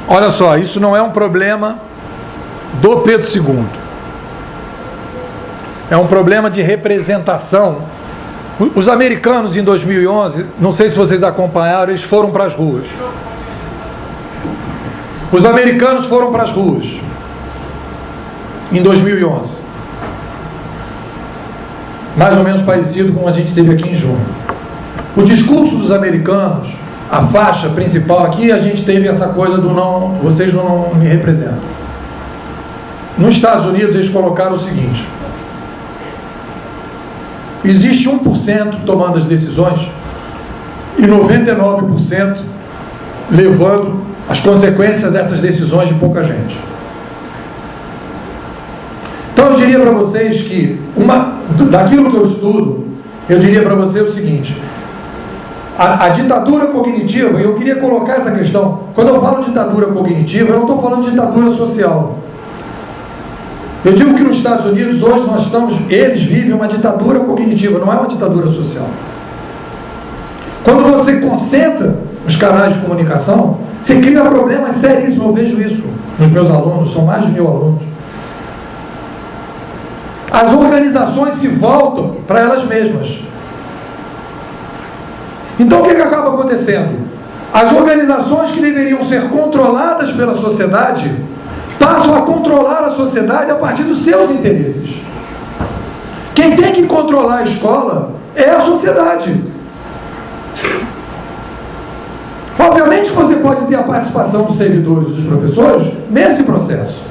Olha só, isso não é um problema do Pedro II. É um problema de representação. Os americanos em 2011, não sei se vocês acompanharam, eles foram para as ruas. Os americanos foram para as ruas em 2011. Mais ou menos parecido com o que a gente teve aqui em junho. O discurso dos americanos, a faixa principal aqui, a gente teve essa coisa do não, vocês não me representam. Nos Estados Unidos eles colocaram o seguinte: existe 1% tomando as decisões e 99% levando as consequências dessas decisões de pouca gente. Então eu diria para vocês que, daquilo que eu estudo, eu diria para você o seguinte: a ditadura cognitiva, e eu queria colocar essa questão, quando eu falo ditadura cognitiva, eu não estou falando de ditadura social. Eu digo que nos Estados Unidos, hoje eles vivem uma ditadura cognitiva, não é uma ditadura social. Quando você concentra os canais de comunicação, você cria problemas seríssimos. Eu vejo isso nos meus alunos, são mais de 1000 alunos. As organizações se voltam para elas mesmas. Então o que acaba acontecendo? As organizações que deveriam ser controladas pela sociedade passam a controlar a sociedade a partir dos seus interesses. Quem tem que controlar a escola é a sociedade. Obviamente que você pode ter a participação dos servidores e dos professores nesse processo.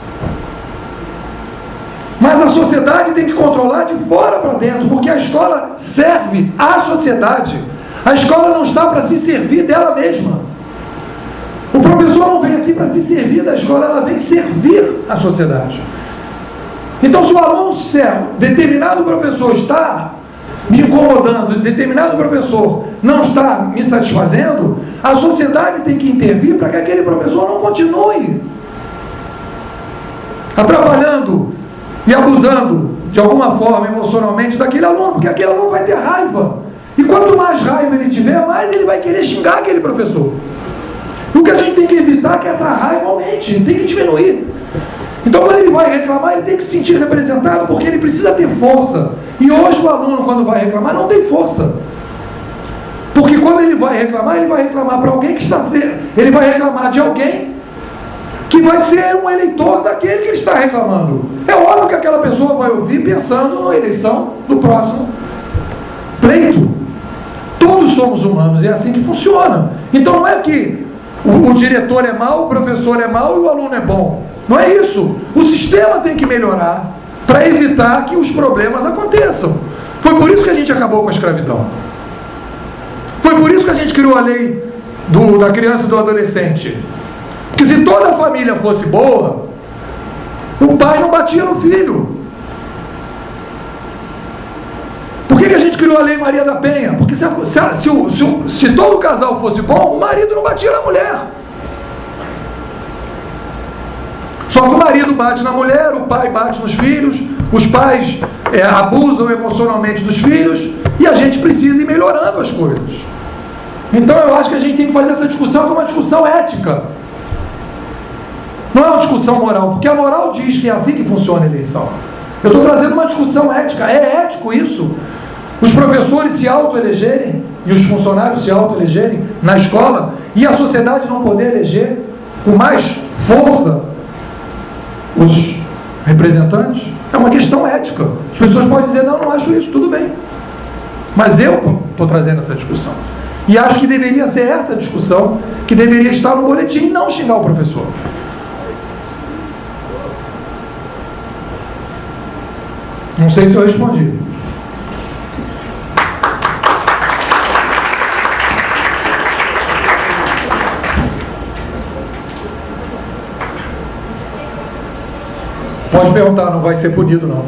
Mas a sociedade tem que controlar de fora para dentro, porque a escola serve à sociedade. A escola não está para se servir dela mesma. O professor não vem aqui para se servir da escola, ela vem servir a sociedade. Então, se o aluno disser, determinado professor está me incomodando, determinado professor não está me satisfazendo, a sociedade tem que intervir para que aquele professor não continue atrapalhando e abusando de alguma forma emocionalmente daquele aluno, porque aquele aluno vai ter raiva. E quanto mais raiva ele tiver, mais ele vai querer xingar aquele professor. E o que a gente tem que evitar é que essa raiva aumente, tem que diminuir. Então, quando ele vai reclamar, ele tem que se sentir representado, porque ele precisa ter força. E hoje o aluno, quando vai reclamar, não tem força. Porque quando ele vai reclamar para alguém que está sendo... Ele vai reclamar de alguém que vai ser um eleitor daquele que ele está reclamando. É óbvio que aquela pessoa vai ouvir pensando na eleição do próximo pleito. Todos somos humanos, é assim que funciona. Então não é que o diretor é mau, o professor é mau e o aluno é bom. Não é isso. O sistema tem que melhorar para evitar que os problemas aconteçam. Foi por isso que a gente acabou com a escravidão. Foi por isso que a gente criou a lei da criança e do adolescente. Porque se toda a família fosse boa, o pai não batia no filho. Por que a gente criou a lei Maria da Penha? Porque se todo casal fosse bom, o marido não batia na mulher. Só que o marido bate na mulher, o pai bate nos filhos, os pais abusam emocionalmente dos filhos, e a gente precisa ir melhorando as coisas. Então eu acho que a gente tem que fazer essa discussão como uma discussão ética. Não é uma discussão moral, porque a moral diz que é assim que funciona a eleição. Eu estou trazendo uma discussão ética. É ético isso? Os professores se autoelegerem e os funcionários se autoelegerem na escola e a sociedade não poder eleger com mais força os representantes? É uma questão ética. As pessoas podem dizer, não acho isso, tudo bem. Mas eu estou trazendo essa discussão. E acho que deveria ser essa discussão que deveria estar no boletim e não xingar o professor. Não sei se eu respondi. Pode perguntar, não vai ser punido não.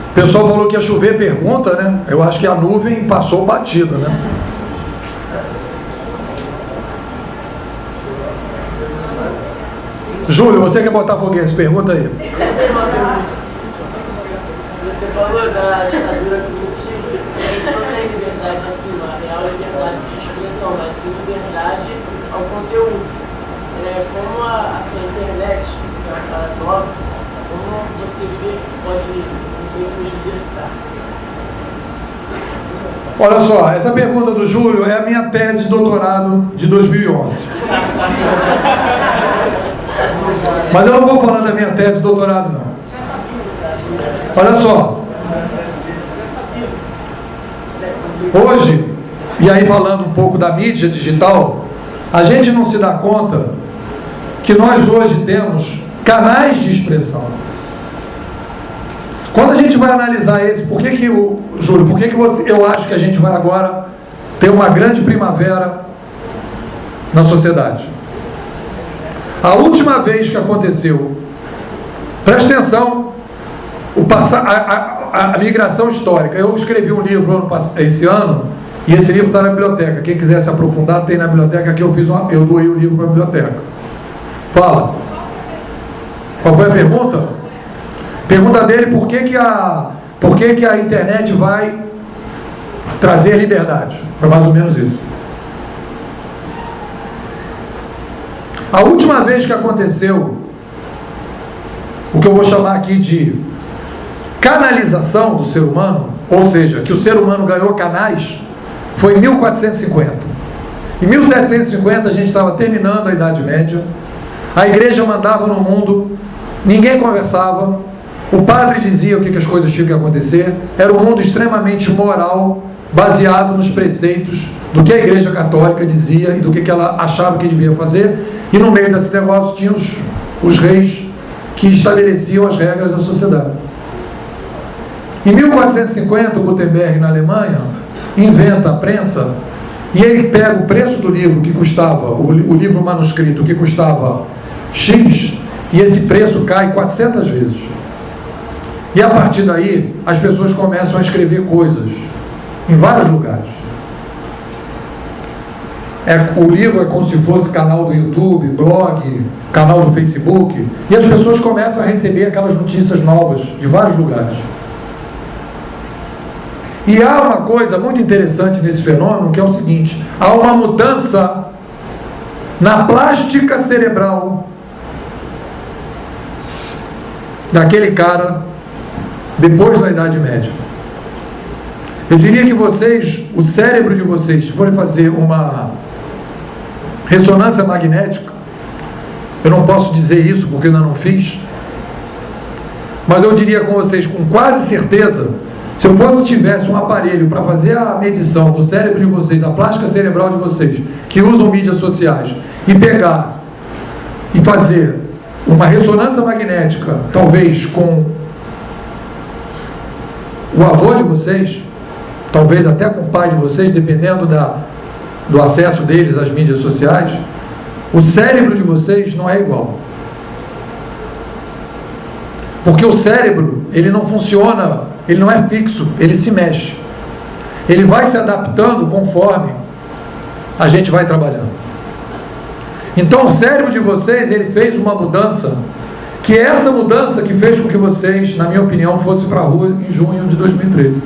O pessoal falou que ia chover, pergunta, né? Eu acho que a nuvem passou batida, né? Júlio, você quer botar foguete? Pergunta aí. Você falou da ditadura cognitiva, a gente não tem liberdade de assim, expressão, mas sim liberdade ao conteúdo. Como a sua internet, que é uma parada nova, como você vê que você pode nos libertar? Olha só, essa pergunta do Júlio é a minha tese de doutorado de 2011. Mas eu não vou falar da minha tese de doutorado, não. Olha só. Hoje, e aí falando um pouco da mídia digital, a gente não se dá conta que nós hoje temos canais de expressão. Quando a gente vai analisar esse, Júlio, por que eu acho que a gente vai agora ter uma grande primavera na sociedade? A última vez que aconteceu, presta atenção, a migração histórica. Eu escrevi um livro esse ano, e esse livro está na biblioteca. Quem quiser se aprofundar, tem na biblioteca. Aqui eu doei o livro para a biblioteca. Fala. Qual foi a pergunta? Pergunta dele por que a internet vai trazer liberdade. Foi mais ou menos isso. A última vez que aconteceu o que eu vou chamar aqui de canalização do ser humano, ou seja, que o ser humano ganhou canais, foi em 1450. Em 1750 a gente estava terminando a Idade Média, a igreja mandava no mundo, ninguém conversava, o padre dizia o que as coisas tinham que acontecer, era um mundo extremamente moral, baseado nos preceitos do que a igreja católica dizia e do que ela achava que devia fazer, e no meio desse negócio tinha os reis que estabeleciam as regras da sociedade. Em 1450, o Gutenberg, na Alemanha, inventa a prensa, e ele pega o preço do livro que custava, o livro manuscrito que custava X, e esse preço cai 400 vezes. E a partir daí, as pessoas começam a escrever coisas em vários lugares. O livro é como se fosse canal do YouTube, blog, canal do Facebook, e as pessoas começam a receber aquelas notícias novas de vários lugares. E há uma coisa muito interessante nesse fenômeno, que é o seguinte: há uma mudança na plástica cerebral daquele cara depois da Idade Média. Eu diria que o cérebro de vocês, se forem fazer uma ressonância magnética, eu não posso dizer isso porque eu ainda não fiz, mas eu diria com vocês com quase certeza, se eu tivesse um aparelho para fazer a medição do cérebro de vocês, a plástica cerebral de vocês, que usam mídias sociais, e pegar e fazer uma ressonância magnética, talvez com o avô de vocês, talvez até com o pai de vocês, dependendo do acesso deles às mídias sociais, o cérebro de vocês não é igual. Porque o cérebro, ele não funciona, ele não é fixo, ele se mexe. Ele vai se adaptando conforme a gente vai trabalhando. Então o cérebro de vocês, ele fez uma mudança, que é essa mudança que fez com que vocês, na minha opinião, fossem para a rua em junho de 2013.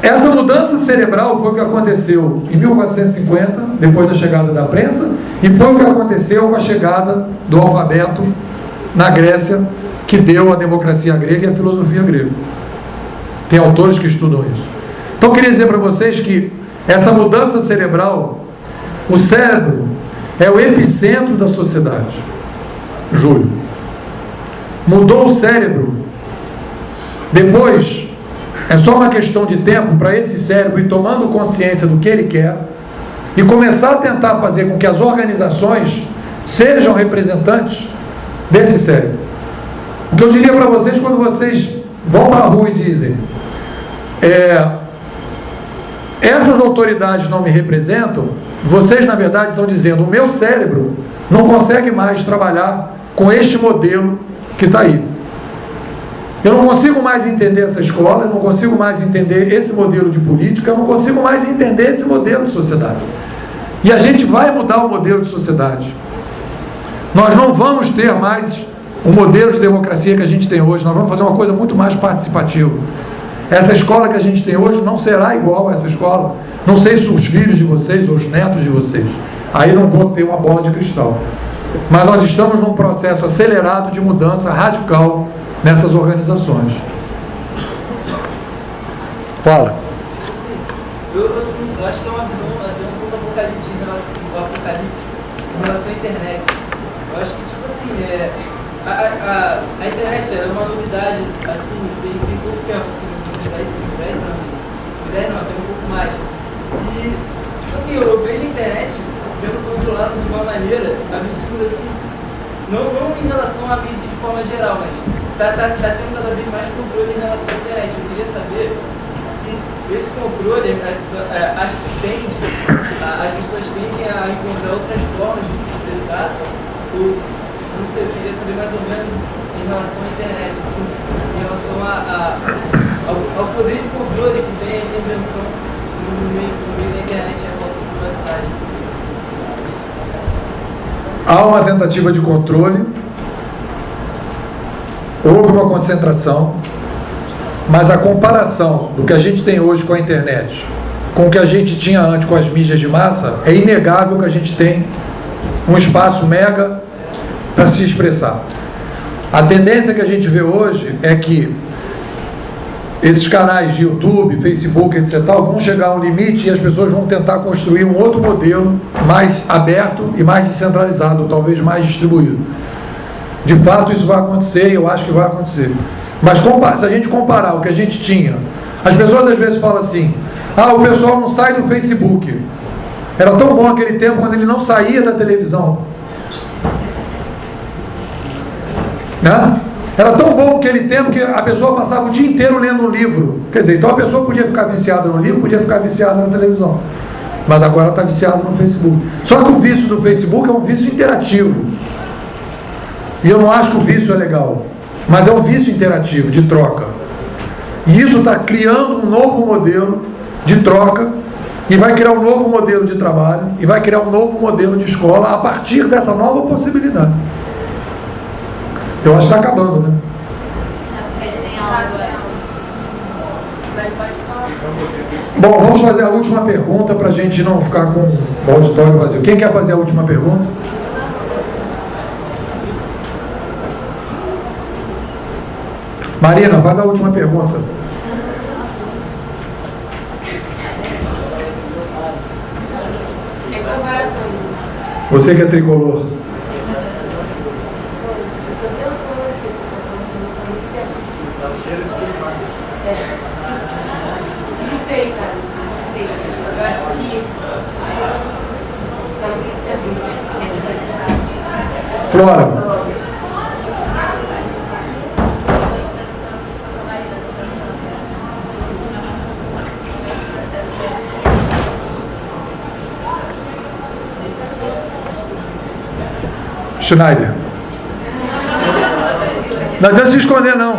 Essa mudança cerebral foi o que aconteceu em 1450, depois da chegada da prensa, e foi o que aconteceu com a chegada do alfabeto na Grécia, que deu a democracia grega e a filosofia grega. Tem autores que estudam isso. Então eu queria dizer para vocês que essa mudança cerebral, o cérebro é o epicentro da sociedade. Júlio. Mudou o cérebro. Depois, é só uma questão de tempo para esse cérebro ir tomando consciência do que ele quer e começar a tentar fazer com que as organizações sejam representantes desse cérebro. O que eu diria para vocês, quando vocês vão para a rua e dizem essas autoridades não me representam, vocês na verdade estão dizendo: o meu cérebro não consegue mais trabalhar com este modelo que está aí. Eu não consigo mais entender essa escola, eu não consigo mais entender esse modelo de política, eu não consigo mais entender esse modelo de sociedade. E a gente vai mudar o modelo de sociedade. Nós não vamos ter mais o modelo de democracia que a gente tem hoje, nós vamos fazer uma coisa muito mais participativa. Essa escola que a gente tem hoje não será igual a essa escola. Não sei se os filhos de vocês ou os netos de vocês. Aí não vou ter uma bola de cristal. Mas nós estamos num processo acelerado de mudança radical nessas organizações. Fala. Eu acho que é uma visão um pouco apocalíptica em relação à internet. Eu acho que, tipo assim, a internet era uma novidade, assim, tem pouco tempo, assim, 10 anos. 10 não, tem um pouco mais. E, tipo assim, eu vejo a internet sendo controlada de uma maneira absurda, assim, não em relação à mídia de forma geral, mas tá tendo cada vez mais controle em relação à internet. Eu queria saber se esse controle, acho que as pessoas tendem a encontrar outras formas de se expressar, ou, não sei, eu queria saber mais ou menos em relação à internet, assim, em relação ao poder de controle que tem a intervenção no meio da internet e a falta de privacidade. Há uma tentativa de controle, houve uma concentração, mas a comparação do que a gente tem hoje com a internet, com o que a gente tinha antes com as mídias de massa, é inegável que a gente tem um espaço mega para se expressar. A tendência que a gente vê hoje é que esses canais de YouTube, Facebook, etc., vão chegar a um limite e as pessoas vão tentar construir um outro modelo mais aberto e mais descentralizado, talvez mais distribuído. De fato, isso vai acontecer e eu acho que vai acontecer. Mas se a gente comparar o que a gente tinha, as pessoas às vezes falam assim, o pessoal não sai do Facebook. Era tão bom aquele tempo quando ele não saía da televisão. Né? Era tão bom aquele tempo que a pessoa passava o dia inteiro lendo um livro. Quer dizer, então a pessoa podia ficar viciada no livro, podia ficar viciada na televisão. Mas agora está viciada no Facebook. Só que o vício do Facebook é um vício interativo. E eu não acho que o vício é legal. Mas é um vício interativo, de troca. E isso está criando um novo modelo de troca, e vai criar um novo modelo de trabalho, e vai criar um novo modelo de escola a partir dessa nova possibilidade. Eu acho que está acabando, né? Bom, vamos fazer a última pergunta para a gente não ficar com o auditório vazio. Quem quer fazer a última pergunta? Marina, faz a última pergunta. É comparação. Você que é tricolor. Não sei, cara. Não sei. Eu acho que. Flora. Schneider. Não adianta se esconder, não.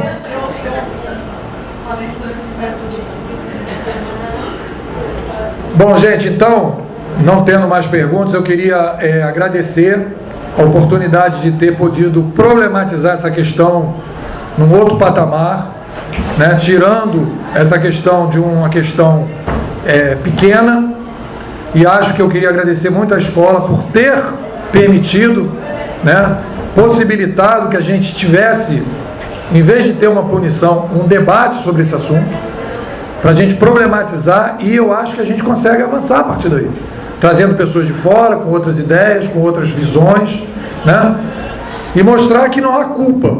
Bom, gente, então, não tendo mais perguntas, eu queria agradecer a oportunidade de ter podido problematizar essa questão num outro patamar, né, tirando essa questão de uma questão pequena, e acho que eu queria agradecer muito à escola por ter permitido, né, possibilitado que a gente tivesse, em vez de ter uma punição, um debate sobre esse assunto, para a gente problematizar, e eu acho que a gente consegue avançar a partir daí, trazendo pessoas de fora, com outras ideias, com outras visões, né, e mostrar que não há culpa.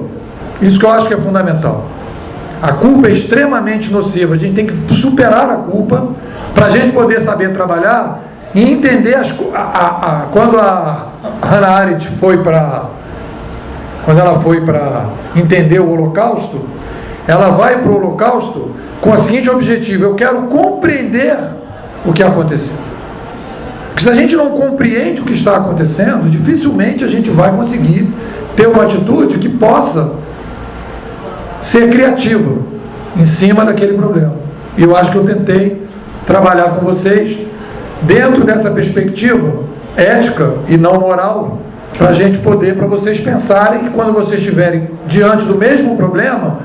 Isso que eu acho que é fundamental. A culpa é extremamente nociva, a gente tem que superar a culpa para a gente poder saber trabalhar e entender quando a Hannah Arendt quando ela foi para entender o Holocausto, ela vai para o Holocausto com o seguinte objetivo: eu quero compreender o que aconteceu. Porque se a gente não compreende o que está acontecendo, dificilmente a gente vai conseguir ter uma atitude que possa ser criativa em cima daquele problema. E eu acho que eu tentei trabalhar com vocês dentro dessa perspectiva ética e não moral, para vocês pensarem que quando vocês estiverem diante do mesmo problema,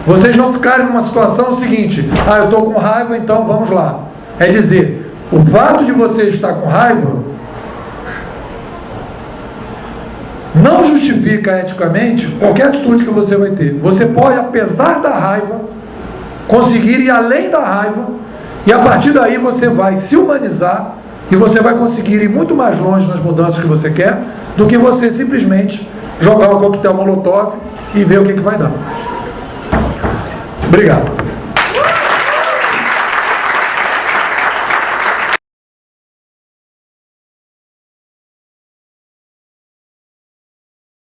Vocês não ficarem numa situação seguinte: eu estou com raiva, então vamos lá. É dizer, o fato de você estar com raiva não justifica eticamente qualquer atitude que você vai ter. Você pode, apesar da raiva, conseguir ir além da raiva, e a partir daí você vai se humanizar e você vai conseguir ir muito mais longe nas mudanças que você quer do que você simplesmente jogar o coquetel Molotov e ver o que vai dar. Obrigado.